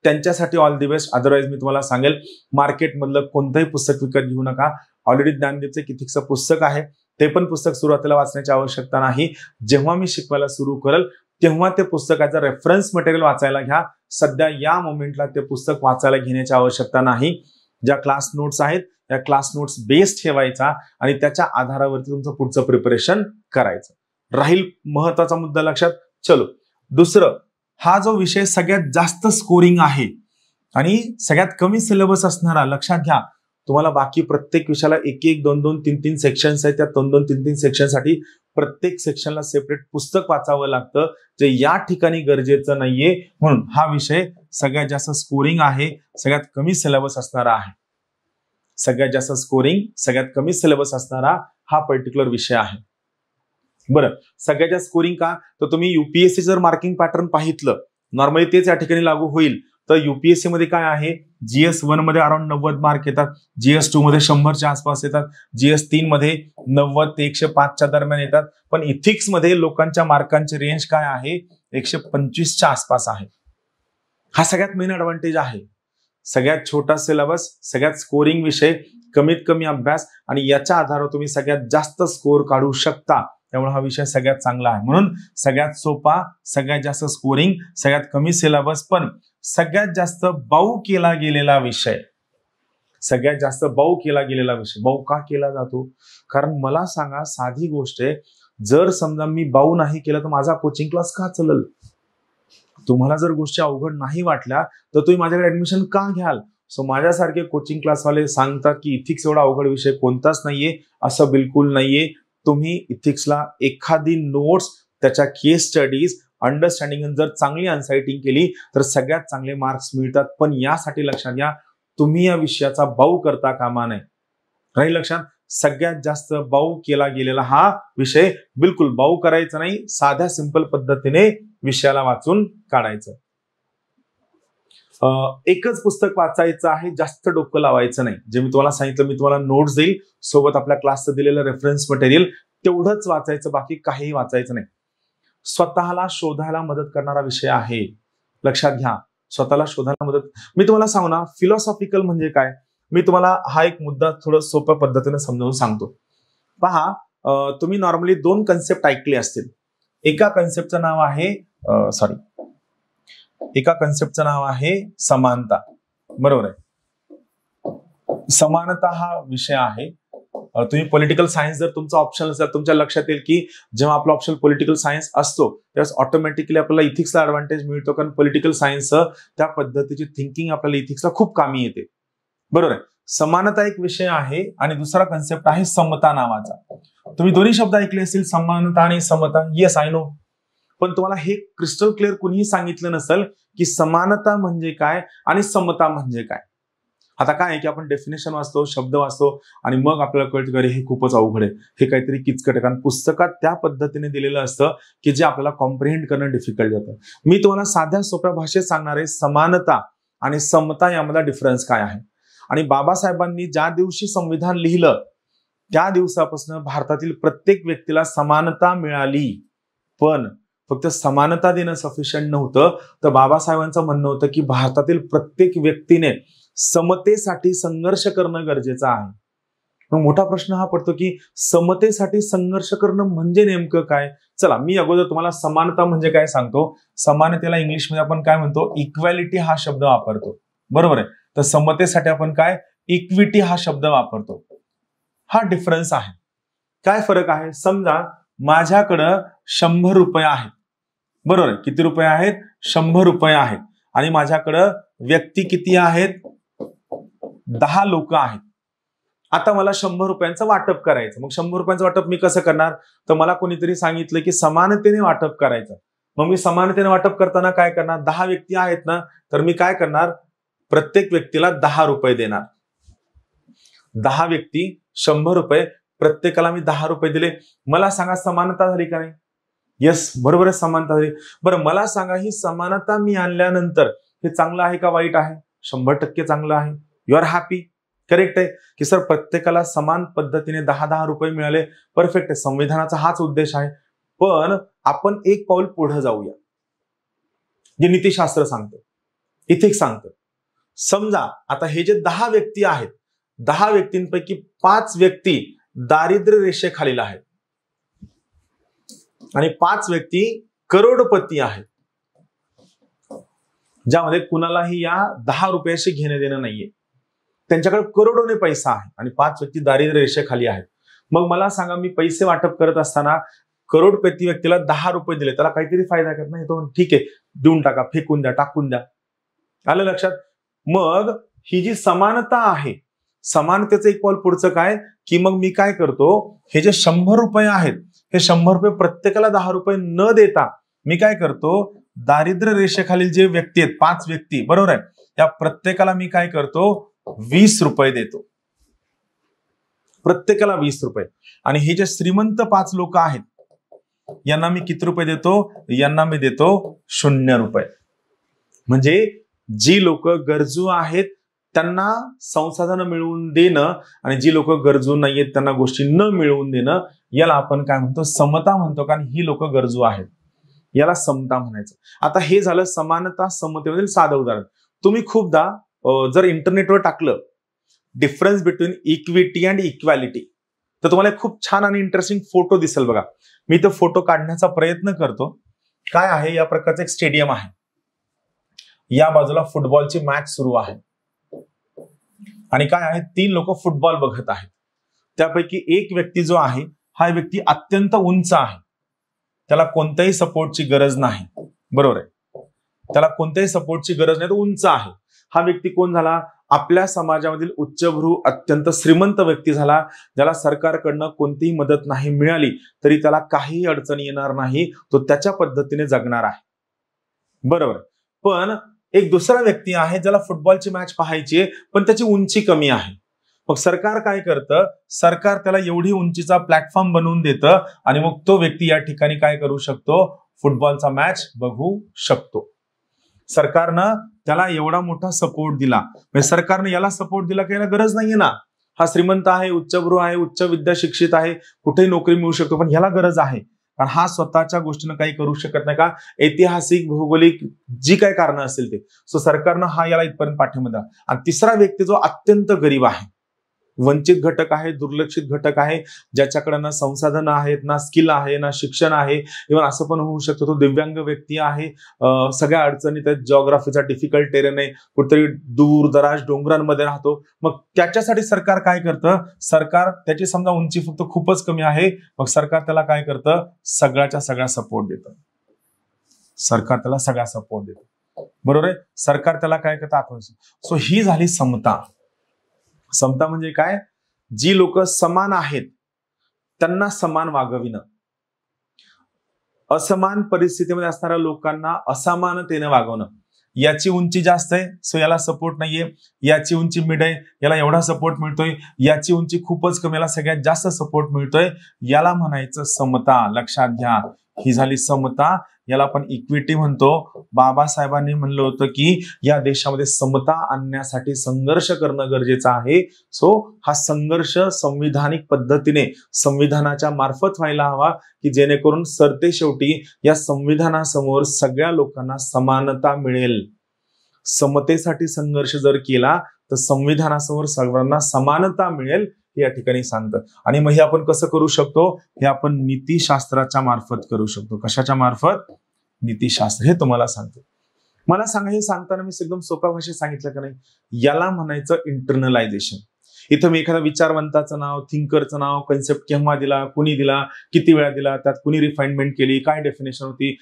त्यांच्यासाठी ऑल दी बेस्ट. अदरवाईज मी तुम्हाला सांगेल, मार्केटमधलं कोणतंही पुस्तक विकत घेऊ नका. ऑलरेडी ज्ञानदीपचं इथिक्सचं पुस्तक आहे, ते पण पुस्तक सुरुवातीला वाचण्याची आवश्यकता नाही. जेव्हा मी शिकवायला सुरू करेल तेव्हा ते पुस्तकाचं रेफरन्स मटेरियल वाचायला घ्या. सध्या या मोमेंटला ते पुस्तक वाचायला घेण्याची आवश्यकता नाही. ज्या क्लास नोट्स आहेत त्या क्लास नोट्स बेस ठेवायचा आणि त्याच्या आधारावरती तुमचं पुढचं प्रिपरेशन करायचं राहील. महत्वाचा मुद्दा लक्षात. चलो दुसरं, हा जो विषय सगळ्यात जास्त स्कोरिंग आहे आणि सगळ्यात कमी सिलेबस असणारा, लक्षात घ्या, तुम्हाला बाकी प्रत्येक विषयाला 1-1, 2-2, 3-3 सेक्शन्स आहेत. त्या 2-2, 3-3 सेक्शनसाठी प्रत्येक सेक्शनला सेपरेट पुस्तक वाचावं लागतं, जे या ठिकाणी गरजेचं नाहीये. म्हणून हा विषय सगळ्यात जास्त स्कोरिंग आहे, सगळ्यात कमी सिलेबस असणारा आहे. सगळ्यात जास्त स्कोरिंग, सगळ्यात कमी सिलेबस असणारा हा पर्टिक्युलर विषय आहे. बरं, सगळ्यात जास्त स्कोरिंग का, तर तुम्ही युपीएससी जर मार्किंग पॅटर्न पाहितलं, नॉर्मली तेच या ठिकाणी लागू होईल. तर युपीएससी मध्ये काय आहे, GS1 मध्ये अराउंड 90 मार्क येतात, GS2 मध्ये 100च्या आसपास येतात, GS3 मध्ये 90 ते 105च्या दरम्यान येतात. पण इथिक्स मध्ये लोकांच्या मार्कांची रेंज काय आहे, 125च्या आसपास आहे. हा सगळ्यात मेन ऍडव्हान्टेज आहे. सगळ्यात छोटा सिलेबस, सगळ्यात स्कोरिंग विषय, कमीत कमी अभ्यास आणि याच्या आधारावर तुम्ही सगळ्यात जास्त स्कोर काढू शकता. त्यामुळे हा विषय सगळ्यात चांगला आहे. म्हणून सगळ्यात सोपा, सगळ्यात जास्त स्कोरिंग, सगळ्यात कमी सिलेबस, पण सगळ्यात जास्त बाऊ केला गेलेला विषय. सगळ्यात जास्त बाऊ केला गेलेला विषय. बाऊ का केला जातो, कारण मला सांगा, साधी गोष्ट आहे, जर समजा मी बाऊ नाही केलं तर माझा कोचिंग क्लास का चालेल. तुम्हाला जर गोष्टी अवघड नाही वाटल्या तर तुम्ही माझ्याकडे ऍडमिशन का घ्याल. सो माझ्यासारखे कोचिंग क्लासवाले सांगतात की इथिक्स एवढा अवघड विषय कोणताच नाहीये, असं बिलकुल नाहीये. तुम्ही इथिक्सला एखादी नोट्स, त्याच्या केस स्टडीज, अंडरस्टँडिंग जर चांगली अनसायटिंग केली तर सगळ्यात चांगले मार्क्स मिळतात. पण यासाठी लक्षात घ्या, तुम्ही या विषयाचा बाऊ करता कामा नये. राहील लक्षात. सगळ्यात जास्त बाऊ केला गेलेला हा विषय, बिलकुल बाऊ करायचा नाही, साध्या सिंपल पद्धतीने विषयाला वाचून काढायचं. एकच पुस्तक वाचायचं आहे, जास्त डोकं लावायचं नाही. जे मी तुम्हाला सांगितलं, मी तुम्हाला नोट्स देईल, सोबत आपल्या क्लासचं दिलेलं रेफरन्स मटेरियल, तेवढंच वाचायचं, बाकी काहीही वाचायचं नाही. स्वतःला शोधायला मदत करणारा विषय आहे, लक्षात घ्या. स्वतःला शोधायला मदत. मी तुम्हाला सांगू ना, फिलॉसॉफिकल म्हणजे काय, मी तुम्हाला हा एक मुद्दा थोडं सोप्या पद्धतीने समजावून सांगतो. पहा, तुम्ही नॉर्मली 2 कन्सेप्ट ऐकले असतील. एका कन्सेप्टचं नाव आहे समानता. बरोबर आहे. समानता हा विषय आहे. तुम्ही पॉलिटिकल सायन्स जर तुमचा ऑप्शन असेल, तुमच्या लक्षात येईल की जेव्हा आपला ऑप्शन पॉलिटिकल सायन्स असतो त्यावेळेस ऑटोमॅटिकली आपल्याला इथिक्सला ऍडव्हान्टेज मिळतो, कारण पॉलिटिकल सायन्स त्या पद्धतीची थिंकिंग आपल्याला इथिक्सला खूप कामी येते. बरोबर आहे. समानता एक विषय आहे आणि दुसरा कन्सेप्ट आहे समता नावाचा. तुम्ही दोन्ही शब्द ऐकले असतील, समानता आणि समता. Yes, I know. पण तुम्हाला हे क्रिस्टल क्लिअर कुणीही सांगितलं नसेल की समानता म्हणजे काय आणि समता म्हणजे काय. आता काय आहे की आपण डेफिनेशन वाचतो, शब्द वाचतो आणि मग आपल्याला कळतं की हे खूपच अवघड आहे, हे काहीतरी किचकट आहे, कारण पुस्तकात त्या पद्धतीने दिलेलं असतं की जे आपल्याला कॉम्प्रिहेंड करणं डिफिकल्ट जातं. मी तुम्हाला साध्या सोप्या भाषेत सांगणार आहे, समानता आणि समता यामधला डिफरन्स काय आहे. आणि बाबासाहेबांनी ज्या दिवशी संविधान लिहिलं त्या दिवसापासून भारतातील प्रत्येक व्यक्तीला समानता मिळाली. पण फक्त समानता देणं सफिशियंट नव्हतं, तर बाबासाहेबांचं म्हणणं होतं की भारतातील प्रत्येक व्यक्तीने समतेसाठी संघर्ष करणं गरजेचं आहे. मग मोठा प्रश्न हा पडतो की समतेसाठी संघर्ष करणं म्हणजे नेमकं काय. चला, मी अगोदर तुम्हाला समानता म्हणजे काय सांगतो. समानतेला इंग्लिशमध्ये आपण काय म्हणतो, इक्वॅलिटी हा शब्द वापरतो. बरोबर आहे. तर समतेसाठी आपण काय, इक्विटी हा शब्द वापरतो. हा डिफरन्स आहे. काय फरक आहे. समजा माझ्याकडं 100 रुपये आहेत. बरोबर आहे. किती रुपये आहेत, 100 रुपये आहेत. आणि माझ्याकडं व्यक्ती किती आहेत, 10 लोक आहेत. आता मला 100 रुपयांचं वाटप करायचं. मग 100 रुपयांचं वाटप मी कसं करणार, तर मला कोणीतरी सांगितलं की समानतेने वाटप करायचं. मग मी समानतेने वाटप करताना काय करणार, 10 व्यक्ती आहेत ना, तर मी काय करणार, प्रत्येक व्यक्तीला 10 रुपये देणार. 10 व्यक्ती 100 रुपये, प्रत्येकाला मी 10 रुपये दिले. मला सांगा समानता झाली का नाही. येस, बरोबर आहे, समानता आहे. बरं मला सांगा, ही समानता मी आणल्यानंतर हे चांगलं आहे का वाईट आहे? 100% चांगलं आहे. यू आर हॅपी, करेक्ट आहे की सर प्रत्येकाला समान पद्धतीने 10-10 रुपये मिळाले, परफेक्ट आहे. संविधानाचा हाच उद्देश आहे. पण आपण एक पाऊल पुढे जाऊया. जे नीतिशास्त्र सांगतं, इथिक्स सांगतं. समजा आता हे जे 10 व्यक्ती आहेत, 10 व्यक्तींपैकी 5 व्यक्ती दारिद्र्य रेषेखालील आहेत आणि 5 व्यक्ती करोडपती आहेत, ज्यामध्ये कुणालाही या 10 रुपयाशी घेणं देणं नाहीये. त्यांच्याकडे करोडोने पैसा आहे आणि 5 व्यक्ती दारिद्र्य रेषेखाली आहेत. मग मला सांगा, मी पैसे वाटप करत असताना करोडपती व्यक्तीला 10 रुपये दिले, त्याला काहीतरी फायदा करत नाही, तो ठीक आहे देऊन टाका, फेकून द्या, टाकून द्या. आलं लक्षात? मग ही जी समानता आहे, समानतेचं एक पाऊल पुढचं काय की मग मी काय करतो, हे जे 100 रुपये आहेत, हे 100 रुपये प्रत्येकाला 10 रुपये न देता मी काय करतो, दारिद्र्य रेषेखालील जे व्यक्ती आहेत, 5 व्यक्ती, बरोबर आहे, त्या प्रत्येकाला मी काय करतो, 20 रुपये देतो. प्रत्येकाला 20 रुपये. आणि हे जे श्रीमंत 5 लोक आहेत, यांना मी किती रुपये देतो? यांना मी देतो 0 रुपये. म्हणजे जी लोक गरजू आहेत त्यांना संसाधनं मिळवून देणं आणि जी लोक गरजू नाहीयेत त्यांना गोष्टी न मिळवून देणं, याला आपण काय म्हणतो, समता म्हणतो. कारण ही लोक गरजू आहेत, याला समता म्हणायचं. आता हे झालं समानता समतेमधील साधं उदाहरण. तुम्ही खूपदा जर इंटरनेटवर टाकलं difference between equity and equality, तर तुम्हाला खूप छान आणि इंटरेस्टिंग फोटो दिसेल बघा. मी तो फोटो काढण्याचा प्रयत्न करतो. काय आहे, या प्रकारचं एक स्टेडियम आहे, या बाजूला फुटबॉलची मॅच सुरू आहे आणि काय आहे, 3 लोक फुटबॉल बघत आहेत. त्यापैकी एक व्यक्ती जो आहे, हा व्यक्ती अत्यंत उंच आहे, त्याला कोणत्याही सपोर्टची गरज नाही, बरोबर आहे, त्याला कोणत्याही सपोर्टची गरज नाही, तो उंच आहे. हा व्यक्ती कोण झाला? आपल्या समाजामधील उच्चभ्रू अत्यंत श्रीमंत व्यक्ती झाला, ज्याला सरकारकडनं कोणतीही मदत नाही मिळाली तरी त्याला काहीही अडचण येणार नाही, तो त्याच्या पद्धतीने जगणार आहे, बरोबर. पण एक दुसरा व्यक्ती आहे, ज्याला फुटबॉलची मॅच पाहायची आहे, पण त्याची उंची कमी आहे. मग सरकार काय करतं, सरकार त्याला एवढी उंचीचा प्लॅटफॉर्म बनवून देतं आणि मग तो व्यक्ती या ठिकाणी काय करू शकतो, फुटबॉलचा मॅच बघू शकतो. सरकारनं त्याला एवढा मोठा सपोर्ट दिला, म्हणजे सरकारने याला सपोर्ट दिला की याला गरज नाहीये ना, हा श्रीमंत आहे, उच्चभ्रू आहे, उच्च विद्या शिक्षित आहे, कुठेही नोकरी मिळू शकतो, पण याला गरज आहे कारण हा स्वतःच्या गोष्टीनं काही करू शकत नाही. का? ऐतिहासिक, भौगोलिक जी काही कारणं असतील ते. सो सरकारनं हा याला इथपर्यंत पाठिंबा दिला. आणि तिसरा व्यक्ती जो अत्यंत गरीब आहे, वंचित घटक आहे, दुर्लक्षित घटक आहे, ज्याच्याकडे ना संसाधन आहेत, ना स्किल आहे, ना शिक्षण आहे, इव्हन असं पण होऊ शकतं तो दिव्यांग व्यक्ती आहे, सगळ्या अडचणीत आहेत, जिओग्राफीचा डिफिकल्ट टेरेन आहे, कुठेतरी दूर दराज डोंगरांमध्ये राहतो. मग त्याच्यासाठी सरकार काय करतं, सरकार त्याची समजा उंची फक्त खूपच कमी आहे, मग सरकार त्याला काय करतं, सगळ्याच्या सगळा सपोर्ट देतं. सरकार त्याला सगळा सपोर्ट देतं, बरोबर आहे. सरकार त्याला काय करतं, आपण. सो ही झाली समता. समता म्हणजे काय, जी लोक समान आहेत त्यांना समान वागविणं, असमान परिस्थितीमध्ये असणाऱ्या लोकांना असमानतेने वागवणं. याची उंची जास्त आहे सो याला सपोर्ट नाहीये, याची उंची मिड आहे याला एवढा सपोर्ट मिळतोय, याची उंची खूपच कमी याला सगळ्यात जास्त सपोर्ट मिळतोय, याला म्हणायचं समता. लक्षात घ्या, ही झाली समता. याला आपण इक्विटी म्हणतो. बाबासाहेबांनी म्हणलं होतं की या देशामध्ये समता आणण्यासाठी संघर्ष करणं गरजेचं आहे. सो हा संघर्ष संविधानिक पद्धतीने संविधानाच्या मार्फत व्हायला हवा की जेणेकरून सरते शेवटी या संविधानासमोर सगळ्या लोकांना समानता मिळेल. समतेसाठी संघर्ष जर केला तर संविधानासमोर सर्वांना समानता मिळेल हे या ठिकाणी सांगतं. आणि मग हे आपण कसं करू शकतो, हे आपण नीतिशास्त्राच्या मार्फत करू शकतो. कशाच्या मार्फत? नीतिशास्त्र. हे तुम्हाला सांगतो. मला सांगा, हे सांगताना मी एकदम सोप्या भाषेत सांगितलं का नाही? याला म्हणायचं इंटरनलायझेशन. इथं मी एखाद्या विचारवंताचं नाव, थिंकरचं नाव, कन्सेप्ट केव्हा दिला, कुणी दिला, किती वेळा दिला, त्यात कुणी रिफाइनमेंट केली, काय डेफिनेशन होती,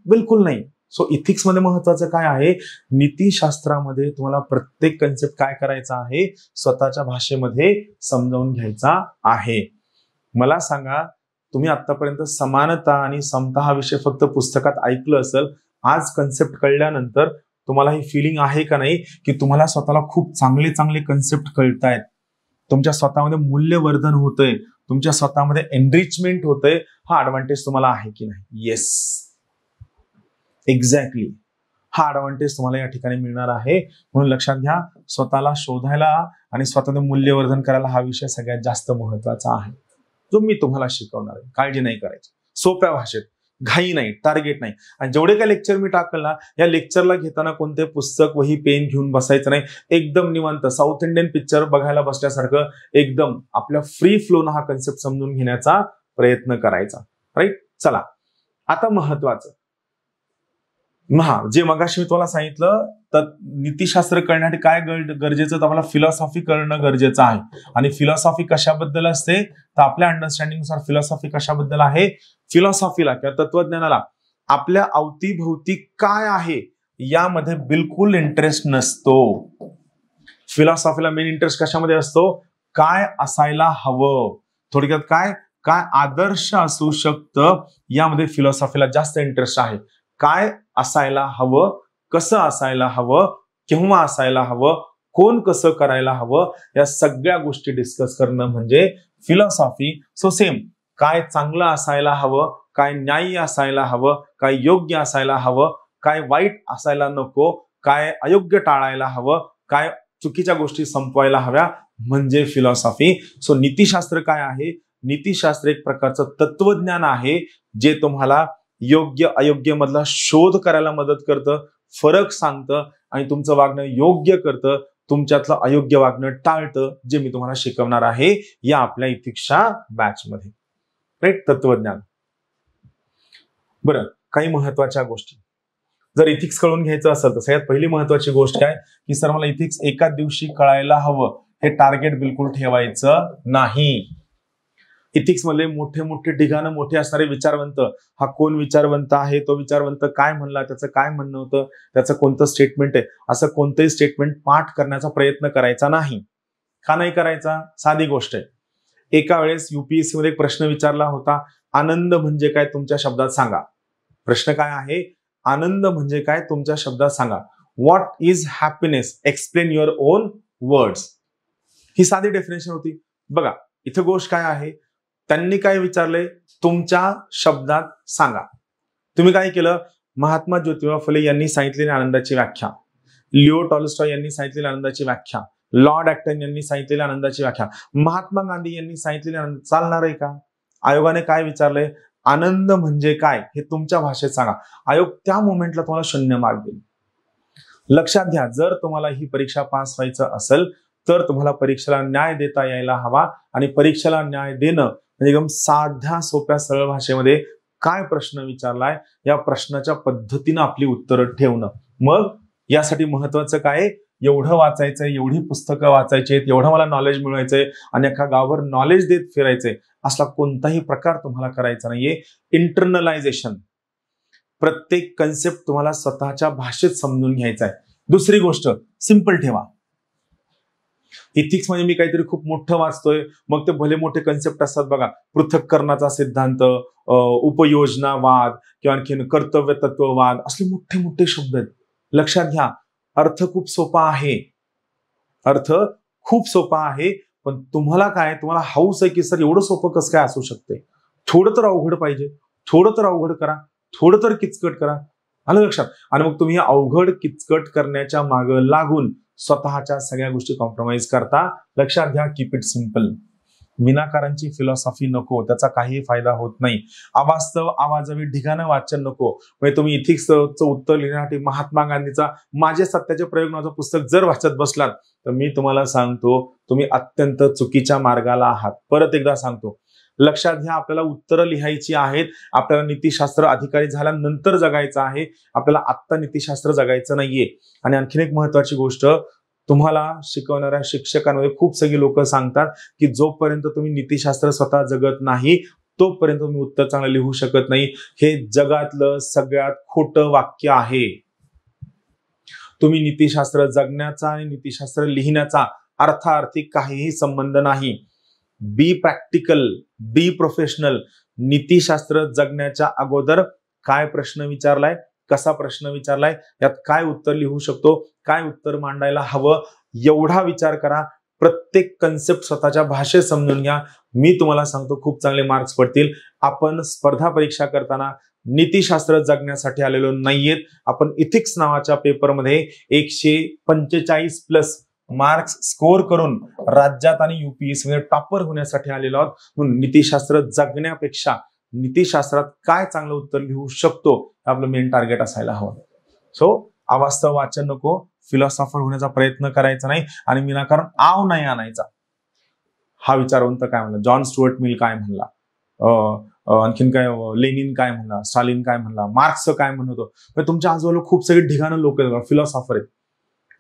बिलकुल नाही. सो इथिक्स मध्ये महत्वाचं काय आहे, नीतिशास्त्रामध्ये तुम्हाला प्रत्येक कन्सेप्ट काय करायचा आहे, स्वतःच्या भाषेमध्ये समजावून घ्यायचा आहे. मला सांगा, तुम्ही आतापर्यंत समानता आणि समता हा विषय फक्त पुस्तकात ऐकलं असेल, आज कन्सेप्ट कळल्यानंतर तुम्हाला ही फिलिंग आहे का नाही की तुम्हाला स्वतःला खूप चांगले चांगले कन्सेप्ट कळतायत, तुमच्या स्वतःमध्ये मूल्यवर्धन होतंय, तुमच्या स्वतःमध्ये एनरिचमेंट होतंय, हा ऍडव्हान्टेज तुम्हाला आहे की नाही? येस, एक्झॅक्टली, हा ऍडव्हान्टेज तुम्हाला या ठिकाणी मिळणार आहे. म्हणून लक्षात घ्या, स्वतःला शोधायला आणि स्वतःचं मूल्यवर्धन करायला हा विषय सगळ्यात जास्त महत्वाचा आहे, जो मी तुम्हाला शिकवणार आहे. काळजी नाही करायची, सोप्या भाषेत, घाई नाही, टार्गेट नाही. आणि जेवढे काही लेक्चर मी टाकल ना, या लेक्चरला घेताना कोणते पुस्तक वही पेन घेऊन बसायचं नाही. एकदम निवांत साऊथ इंडियन पिक्चर बघायला बसल्यासारखं एकदम आपल्या फ्री फ्लोनं हा कन्सेप्ट समजून घेण्याचा प्रयत्न करायचा. राईट, चला आता महत्वाचं, जे मगाशी मी तुम्हाला सांगितलं, तर नीतिशास्त्र करण्यासाठी काय गरजेचं, तर आपल्याला फिलॉसॉफी करणं गरजेचं आहे. आणि फिलॉसॉफी कशाबद्दल असते, तर आपल्या अंडरस्टँडिंगनुसार फिलॉसॉफी कशाबद्दल आहे, फिलॉसॉफीला किंवा तत्वज्ञानाला आपल्या अवतीभोवती काय आहे यामध्ये बिलकुल इंटरेस्ट नसतो. फिलॉसॉफीला मेन इंटरेस्ट कशामध्ये असतो, काय असायला हवं, थोडक्यात काय काय आदर्श असू शकतं यामध्ये फिलॉसॉफीला जास्त इंटरेस्ट आहे. काय असायला हवं, कसं असायला हवं, केव्हा असायला हवं, कोण कसं करायला हवं, या सगळ्या गोष्टी डिस्कस करणं म्हणजे फिलॉसॉफी. सो सेम, काय चांगलं असायला हवं, काय न्यायी असायला हवं, काय योग्य असायला हवं, काय वाईट असायला नको, काय अयोग्य टाळायला हवं, काय चुकीच्या गोष्टी संपवायला हव्या, म्हणजे फिलॉसॉफी. सो नीतिशास्त्र काय आहे, नीतिशास्त्र एक प्रकारचं तत्वज्ञान आहे जे तुम्हाला योग्य अयोग्य मधला शोध करायला मदत करतं, फरक सांगतं आणि तुमचं वागणं योग्य करतं, तुमच्यातलं अयोग्य वागणं टाळतं, जे मी तुम्हाला शिकवणार आहे या आपल्या इथिक्सच्या बॅच मध्ये. राईट, तत्वज्ञान. बरं, काही महत्वाच्या गोष्टी जर इथिक्स कळून घ्यायचं असेल तर सगळ्यात पहिली महत्वाची गोष्ट काय की सर मला इथिक्स एका दिवशी कळायला हवं, हे टार्गेट बिलकुल ठेवायचं नाही. इथिक्स मध्ये मोठे मोठे ढिगानं मोठे असणारे विचारवंत, हा कोण विचारवंत आहे, तो विचारवंत काय म्हणला, त्याचं काय म्हणणं होतं, त्याचं कोणतं स्टेटमेंट आहे, असं कोणतंही स्टेटमेंट पाठ करण्याचा प्रयत्न करायचा नाही. का नाही करायचा, साधी गोष्ट आहे. एका वेळेस युपीएससी मध्ये एक प्रश्न विचारला होता, आनंद म्हणजे काय तुमच्या शब्दात सांगा. प्रश्न काय आहे, आनंद म्हणजे काय तुमच्या शब्दात सांगा. What is happiness, explain your own words. ही साधी डेफिनेशन होती. बघा इथं गोष्ट काय आहे, त्यांनी काय विचारलंय, तुमच्या शब्दात सांगा. तुम्ही काय केलं, महात्मा ज्योतिबा फुले यांनी सांगितलेली आनंदाची व्याख्या, लिओ टॉल्स्टॉय यांनी सांगितलेली आनंदाची व्याख्या, लॉर्ड ॲक्टन यांनी सांगितलेली आनंदाची व्याख्या, महात्मा गांधी यांनी सांगितलेली आनंद चालणार आहे का? आयोगाने काय विचारलंय, आनंद म्हणजे काय हे तुमच्या भाषेत सांगा. आयोग त्या मोमेंटला तुम्हाला 0 मार्क देईल. लक्षात घ्या, जर तुम्हाला ही परीक्षा पास व्हायचं असेल तर तुम्हाला परीक्षेला न्याय देता यायला हवा. आणि परीक्षेला न्याय देणं म्हणजे एकदम साध्या सोप्या सरळ भाषेमध्ये काय प्रश्न विचारलाय या प्रश्नाच्या पद्धतीनं आपली उत्तरं ठेवणं. मग यासाठी महत्वाचं काय, एवढं वाचायचंय, एवढी पुस्तकं वाचायची आहेत, एवढं मला नॉलेज मिळवायचंय आणि एका गावावर नॉलेज देत फिरायचंय, असला कोणताही प्रकार तुम्हाला करायचा नाहीये. इंटरनलायझेशन, प्रत्येक कन्सेप्ट तुम्हाला स्वतःच्या भाषेत समजून घ्यायचा आहे. दुसरी गोष्ट सिंपल ठेवा. इथिक्स म्हणजे मी काहीतरी खूप मोठं वाचतोय, मग ते भले मोठे कन्सेप्ट असतात बघा, पृथक्करणाचा सिद्धांत, उपयोजनावाद किंवा आणखीन कर्तव्य तत्ववाद, असले मोठे मोठे शब्द आहेत. लक्षात घ्या, अर्थ खूप सोपा आहे, अर्थ खूप सोपा आहे, पण तुम्हाला काय, तुम्हाला हाऊस आहे की सर एवढं सोपं कसं काय असू शकते, थोडं तर अवघड पाहिजे, थोडं तर अवघड करा, थोडं तर किचकट करा. आलं लक्षात? आणि मग तुम्ही अवघड किचकट करण्याच्या मागे लागून स्वतःच्या सगळ्या गोष्टी कॉम्प्रोमाइज करता. लक्षात घ्या, कीप इट सिंपल. विनाकारांची फिलॉसॉफी नको, त्याचा काही फायदा होत नाही. अवास्तव आवाजवी ढिगाणं वाचन नको. म्हणजे तुम्ही इथिक्सचं उत्तर लिहिण्यासाठी महात्मा गांधीचा माझे सत्याचे प्रयोग नावाचं पुस्तक जर वाचत बसलात तर मी तुम्हाला सांगतो तुम्ही अत्यंत चुकीच्या मार्गाला आहात. परत एकदा सांगतो, लक्षात घ्या, आपल्याला उत्तरं लिहायची आहेत. आपल्याला नीतिशास्त्र अधिकारी झाल्यानंतर जगायचं आहे, आपल्याला आत्ता नीतिशास्त्र जगायचं नाहीये. आणि आणखीन एक महत्वाची गोष्ट, तुम्हाला शिकवणाऱ्या शिक्षकांमध्ये खूप सगळी लोक सांगतात की जोपर्यंत तुम्ही नीतिशास्त्र स्वतः जगत नाही तोपर्यंत तुम्ही उत्तर चांगलं लिहू शकत नाही. हे जगातलं सगळ्यात खोटं वाक्य आहे. तुम्ही नीतिशास्त्र जगण्याचा आणि नीतिशास्त्र लिहिण्याचा अर्थार्थी काहीही संबंध नाही. बी प्रॅक्टिकल, बी प्रोफेशनल. नीतिशास्त्र जगण्याच्या अगोदर काय प्रश्न विचारलाय, कसा प्रश्न विचारलाय, यात काय उत्तर लिहू शकतो, काय उत्तर मांडायला हवं, एवढा विचार करा. प्रत्येक कन्सेप्ट स्वतःच्या भाषेत समजून घ्या. मी तुम्हाला सांगतो खूप चांगले मार्क्स पडतील. आपण स्पर्धा परीक्षा करताना नीतिशास्त्र जगण्यासाठी आलेलो नाहीयेत. आपण इथिक्स नावाच्या पेपरमध्ये 145+ मार्क्स स्कोर करून राज्यात आणि UPSC मध्ये टॉपर होण्यासाठी आलेलो आहोत. म्हणून नीतिशास्त्र जगण्यापेक्षा नीतिशास्त्रात काय चांगलं उत्तर लिहू शकतो आपलं मेन टार्गेट असायला हवं. सो अवास्तव वाचन नको, फिलॉसॉफर होण्याचा प्रयत्न करायचा नाही आणि विनाकारण आव नाही आणायचा. हा विचारवंत काय म्हणला, जॉन स्टुअर्ट मिल काय म्हणला, आणखीन काय लेनिन काय म्हणला, स्टालिन काय म्हणला, मार्क्स काय म्हणत होतो. तुमच्या आजूबाजूला खूप सगळे ढिगाणं लोक आहेत, फिलॉसॉफर आहेत,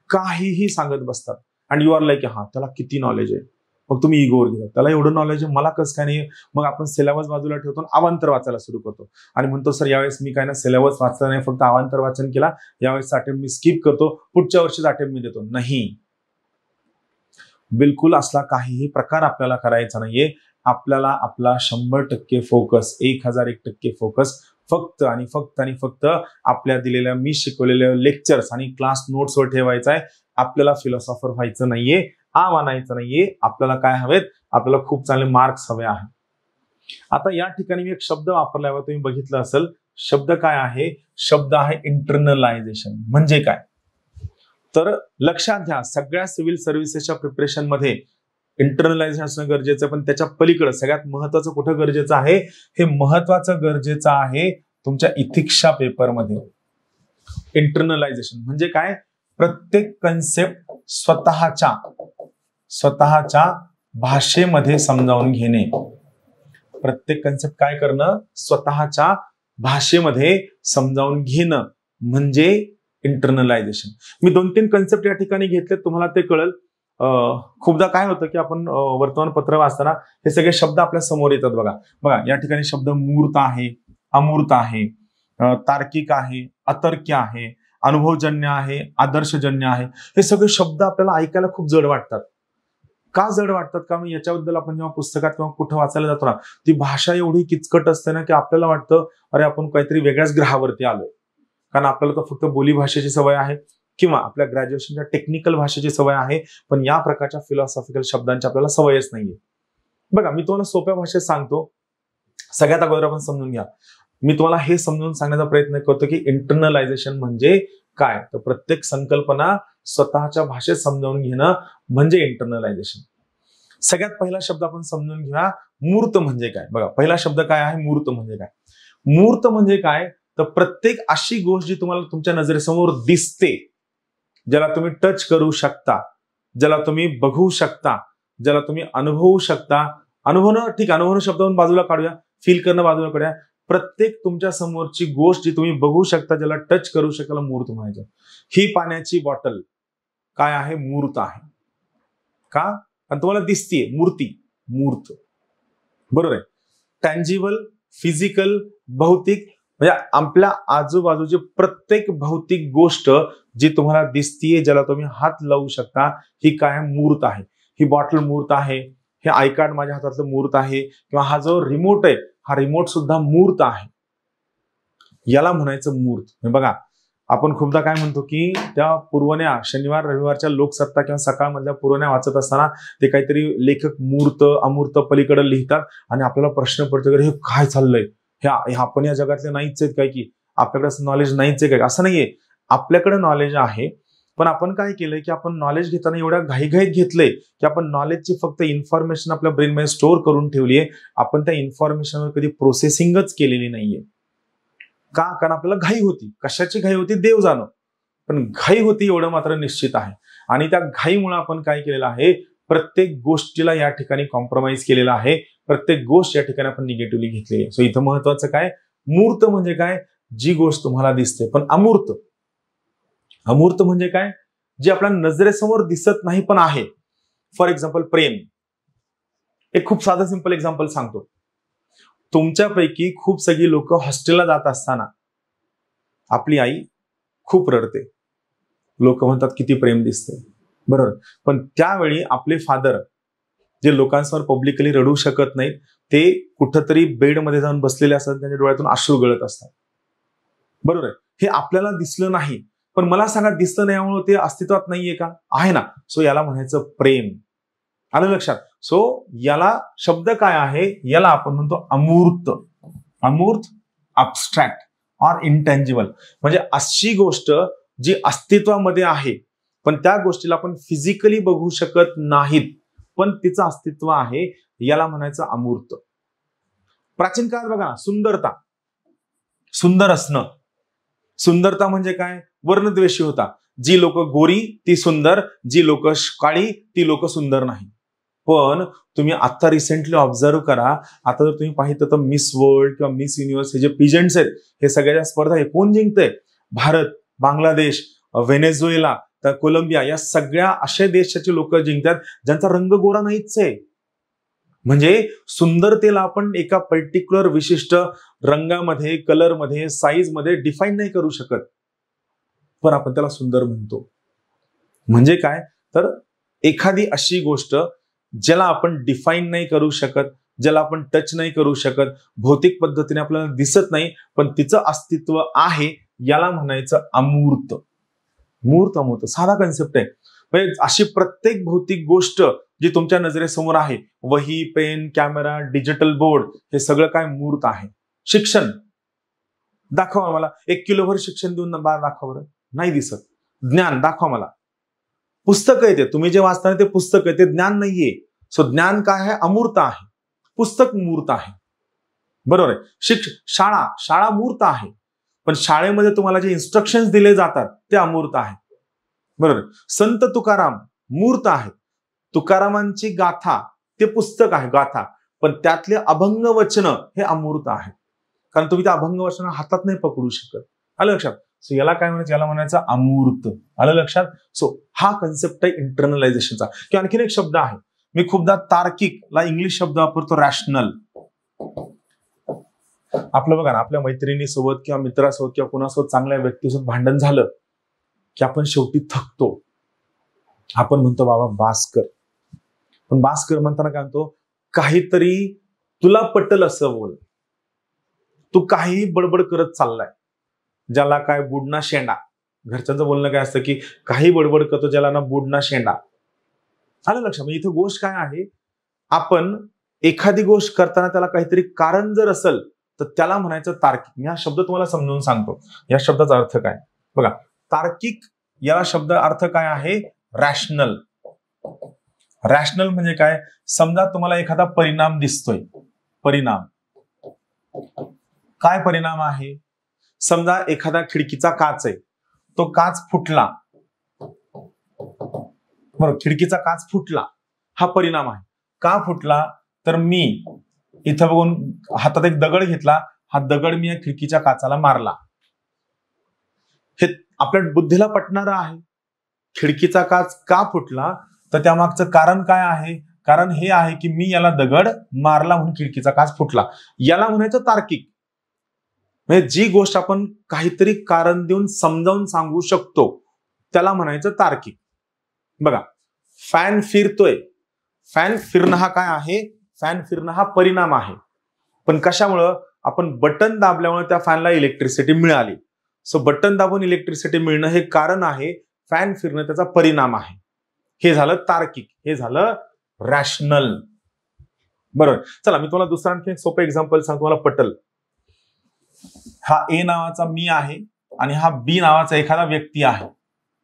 काहीही सांगत बसतात आणि यू आर लाईक हा त्याला किती नॉलेज आहे. मग तुम्ही इगोवर घेता, त्याला एवढं नॉलेज आहे, मला कसं काय नाही. मग आपण सिलेबस बाजूला ठेवतो, अवांतर वाचायला सुरू करतो आणि म्हणतो सर यावेळेस मी काय ना सिलेबस वाचला नाही, फक्त अवांतर वाचन केला, यावेळेस अटेम्प्ट मी स्किप करतो, पुढच्या वर्षीच अटेम्प्ट मी देतो. नाही, बिलकुल असला काहीही प्रकार आपल्याला करायचा नाहीये. आपल्याला आपला 100% फोकस, 1001% फोकस फक्त आणि फक्त आणि फक्त आपल्या दिलेल्या मी शिकवलेल्या लेक्चर्स आणि क्लास नोट्सवर ठेवायचा आहे. आपल्याला फिलॉसॉफर व्हायचं नाहीये, आव आणायचं नाहीये. आपल्याला काय हवेत, आपल्याला खूप चांगले मार्क्स हवे आहेत. आता या ठिकाणी मी एक शब्द वापरल्यावर तुम्ही बघितलं असेल, शब्द काय आहे, शब्द आहे इंटरनलायझेशन. म्हणजे काय तर लक्षात घ्या, सगळ्या सिव्हिल सर्व्हिसेसच्या प्रिपरेशन मध्ये इंटरनलायझेशन असणं गरजेचं आहे. पण त्याच्या पलीकडे सगळ्यात महत्वाचं कुठं गरजेचं आहे, हे महत्वाचं गरजेचं आहे तुमच्या इथिक्सच्या पेपरमध्ये. इंटरनलायझेशन म्हणजे काय, प्रत्येक कन्सेप्ट स्वतःच्या भाषेमध्ये समजावून घेणे. प्रत्येक कन्सेप्ट काय करणं, स्वतःच्या भाषेमध्ये समजावून घेणं म्हणजे इंटरनलायझेशन. मी 2-3 कन्सेप्ट या ठिकाणी घेतले, तुम्हाला ते कळेल. खूपदा काय होतं की आपण वर्तमानपत्र वाचताना हे सगळे शब्द आपल्या समोर येतात. बघा या ठिकाणी शब्द मूर्त आहे, अमूर्त आहे, तार्किक आहे, अतर्क्य आहे, अनुभवजन्य आहे, आदर्शजन्य आहे. हे सगळे शब्द आपल्याला ऐकायला खूप जड वाटतात. का जड वाटतात, का मी याच्याबद्दल आपण जेव्हा पुस्तकात किंवा कुठं वाचायला जातो ना, ती भाषा एवढी किचकट असते ना की आपल्याला वाटतं अरे आपण काहीतरी वेगळ्याच ग्रहावरती आलोय. कारण आपल्याला तर फक्त बोली भाषेची सवय आहे किंवा आपल्या ग्रॅज्युएशनच्या टेक्निकल भाषेची सवय आहे, पण या प्रकारच्या फिलॉसॉफिकल शब्दांची आपल्याला सवयच नाहीये. बघा मी तुम्हाला सोप्या भाषेत सांगतो. सगळ्यात अगोदर आपण समजून घ्या, मी तुम्हाला हे समजून सांगण्याचा प्रयत्न करतो की इंटरनलायझेशन म्हणजे काय. तर प्रत्येक संकल्पना स्वतःच्या भाषेत समजावून घेणं म्हणजे इंटरनलायझेशन. सगळ्यात पहिला शब्द आपण समजून घ्या, मूर्त म्हणजे काय. बघा पहिला शब्द काय आहे, मूर्त म्हणजे काय. मूर्त म्हणजे काय तर प्रत्येक अशी गोष्ट जी तुम्हाला तुमच्या नजरेसमोर दिसते, ज्याला तुम्ही टच करू शकता, ज्याला तुम्ही बघू शकता, ज्याला तुम्ही अनुभवू शकता. अनुभवणं ठीक, अनुभवणं शब्दावरून बाजूला काढूया, फील करणं बाजूला काढूया. प्रत्येक तुमच्या समोरची गोष्ट जी तुम्ही बघू शकता, ज्याला टच करू शकाल, मूर्त म्हणायचं. ही पाण्याची बॉटल काय आहे, मूर्त आहे. का, आणि तुम्हाला दिसतीये, मूर्त बरोबर आहे. टँजिबल, फिजिकल, भौतिक म्हणजे आपल्या आजूबाजूची प्रत्येक भौतिक गोष्ट जी तुम्हाला दिसतीये, ज्याला तुम्ही हात लावू शकता, ही काय मूर्त आहे. ही बॉटल मूर्त आहे, हे आय कार्ड माझ्या हातातलं मूर्त आहे, किंवा हा जो रिमोट आहे हा रिमोट सुद्धा मूर्त आहे. याला म्हणायचं मूर्त. बघा आपण खूपदा काय म्हणतो की त्या पुरवण्या शनिवार रविवारच्या लोकसत्ता किंवा सकाळ मधल्या पुरवण्या वाचत असताना ते काहीतरी लेखक मूर्त अमूर्त पलीकडे लिहितात आणि आपल्याला प्रश्न पडतो की हे काय चाललंय, हे आपण या जगातले नाहीच आहेत काय, की आपल्याकडे असं नॉलेज नाहीच आहे काय. असं नाहीये, आपल्याकडे नॉलेज आहे. पण आपण काय केलंय की आपण नॉलेज घेताना एवढ्या घाईघाईत घेतलंय की आपण नॉलेजची फक्त इन्फॉर्मेशन आपल्या ब्रेनमध्ये स्टोअर करून ठेवली आहे. आपण त्या इन्फॉर्मेशनवर कधी प्रोसेसिंगच केलेली नाहीये. का, कारण आपल्याला घाई होती. कशाची घाई होती देव जाणो, पण घाई होती एवढं मात्र निश्चित आहे. आणि त्या घाईमुळे आपण काय केलेलं आहे, प्रत्येक गोष्टीला या ठिकाणी कॉम्प्रोमाइज केलेला आहे. प्रत्येक गोष्ट या ठिकाणी आपण निगेटिव्हली घेतली आहे. सो इथं महत्वाचं काय, मूर्त म्हणजे काय, जी गोष्ट तुम्हाला दिसते. पण अमूर्त म्हणजे काय, जे आपल्या नजरेसमोर दिसत नाही पण आहे. फॉर एक्झाम्पल प्रेम. एक खूप साधं सिंपल एक्झाम्पल सांगतो. तुमच्यापैकी खूप सगळी लोक हॉस्टेलला जात असताना आपली आई खूप रडते. लोक म्हणतात किती प्रेम दिसते, बरोबर. पण त्यावेळी आपले फादर जे लोकांसमोर पब्लिकली रडू शकत नाहीत, ते कुठंतरी बेडमध्ये जाऊन बसलेले असतात, त्यांच्या डोळ्यातून अश्रू गळत असतात, बरोबर आहे. हे आपल्याला दिसलं नाही, पण मला सांगा दिसलं नाही यामुळे ते अस्तित्वात नाहीये का, आहे ना. सो याला म्हणायचं प्रेम. आलं लक्षात? सो याला शब्द काय आहे, याला आपण म्हणतो अमूर्त. अमूर्त, अबस्ट्रॅक्ट ऑर इंटेंजिबल. म्हणजे अशी गोष्ट जी अस्तित्वामध्ये आहे पण त्या गोष्टीला आपण फिजिकली बघू शकत नाहीत पण तिचं अस्तित्व आहे, याला म्हणायचं अमूर्त. प्राचीन काळात बघा सुंदरता, सुंदर असणं. सुंदरता म्हणजे काय? वर्णद्वेषी होता. जी लोक गोरी ती सुंदर, जी लोक काळी ती लोक सुंदर नाही. पण तुम्ही आता रिसेंटली ऑब्झर्व करा, आता जर तुम्ही पाहिलं तर मिस वर्ल्ड किंवा मिस युनिव्हर्स हे जे पिजंट्स आहेत, हे सगळ्या स्पर्धा हे कोण जिंकतंय? भारत, बांगलादेश, व्हेनेझुएला, तर कोलंबिया, या सगळ्या अशा देशाचे लोक जिंकतात ज्यांचा रंग गोरा नाहीच आहे. म्हणजे सुंदरतेला आपण एका पर्टिक्युलर विशिष्ट रंगामध्ये, कलरमध्ये, साईजमध्ये डिफाईन नाही करू शकत, पण आपण त्याला सुंदर म्हणतो. म्हणजे काय? तर एखादी अशी गोष्ट ज्याला आपण डिफाईन नाही करू शकत, ज्याला आपण टच नाही करू शकत, भौतिक पद्धतीने आपल्याला दिसत नाही पण तिचं अस्तित्व आहे, याला म्हणायचं अमूर्त. मूर्त, अमूर्त साधा कन्सेप्ट आहे. म्हणजे अशी प्रत्येक भौतिक गोष्ट जी तुमच्या नजरेसमोर आहे, वही, पेन, कॅमेरा, डिजिटल बोर्ड, हे सगळं काय मूर्त आहे. शिक्षण दाखवा मला, 1 किलोभर शिक्षण देऊन दाखवा बरं, नाही दिसत. ज्ञान दाखवा मला, पुस्तक आहे ते, तुम्ही जे वाचता ते पुस्तक आहे, ते ज्ञान नाहीये. सो ज्ञान काय आहे? अमूर्त आहे. पुस्तक मूर्त आहे, बरोबर आहे. शाळा, शाळा मूर्त आहे, पण शाळेमध्ये तुम्हाला जे इन्स्ट्रक्शन्स दिले जातात ते अमूर्त आहे, बरोबर. संत तुकाराम मूर्त आहे. तुकारामांची गाथा ते पुस्तक आहे, गाथा, पण त्यातले अभंग वचन हे अमूर्त आहे, कारण तुम्ही त्या अभंग वचन हातात नाही पकडू शकत. आलं लक्षात? सो याला काय म्हणायचं? याला म्हणायचं अमूर्त. आलं लक्षात? सो हा कन्सेप्ट आहे इंटरनलायझेशनचा. किंवा आणखीन एक शब्द आहे, मी खूपदा तार्किकला इंग्लिश शब्द वापरतो, रॅशनल. आपलं बघा ना, आपल्या मैत्रिणीसोबत किंवा मित्रासोबत किंवा कोणासोबत, चांगल्या व्यक्तीसोबत भांडण झालं की आपण शेवटी थकतो. आपण म्हणतो बाबा बास कर. पण बास कर म्हणताना काय म्हणतो? काहीतरी तुला पटल असं बोल. तू काही बडबड करत चाललाय, ज्याला काय बुडना शेंडा. घरच्यांचं बोलणं काय असतं की काही बडबड करतो ज्याला ना बुडना शेंडा. आलं लक्षात? म्हणजे इथं गोष्ट काय आहे, आपण एखादी गोष्ट करताना त्याला काहीतरी कारण जर असेल तर त्याला म्हणायचं तार्किक. मी हा शब्द तुम्हाला समजून सांगतो, या शब्दाचा अर्थ काय. बघा, तार्किक याला शब्द अर्थ काय आहे? रॅशनल. रॅशनल म्हणजे काय? समजा तुम्हाला एखादा परिणाम दिसतोय, परिणाम काय परिणाम आहे? समजा एखादा खिडकीचा काच आहे, तो काच फुटला, बरोबर, खिडकीचा काच फुटला, हा परिणाम आहे. का फुटला? तर मी इथं बघून हातात एक दगड घेतला, हा दगड मी या खिडकीच्या काचाला मारला. हे आपल्या बुद्धीला पटणारं आहे. खिडकीचा काच का फुटला? तर त्यामागचं कारण काय आहे? कारण हे आहे की मी याला दगड मारला म्हणून खिडकीचा काच फुटला. याला म्हणायचं तार्किक. म्हणजे जी गोष्ट आपण काहीतरी कारण देऊन समजावून सांगू शकतो त्याला म्हणायचं तार्किक. बघा, फॅन फिरतोय, फॅन फिरणं हा काय आहे? फॅन फिरणं हा परिणाम आहे. पण कशामुळं? आपण बटन दाबल्यामुळे त्या फॅनला इलेक्ट्रिसिटी मिळाली. सो बटन दाबून इलेक्ट्रिसिटी मिळणं हे कारण आहे, फॅन फिरणं त्याचा परिणाम आहे. हे झालं तार्किक, हे झालं रॅशनल, बरोबर. चला मी तुम्हाला दुसरा आणखी एक सोपं एक्झाम्पल सांगतो, तुम्हाला पटल. हा ए नावाचा मी आहे आणि हा बी नावाचा एखादा व्यक्ती आहे,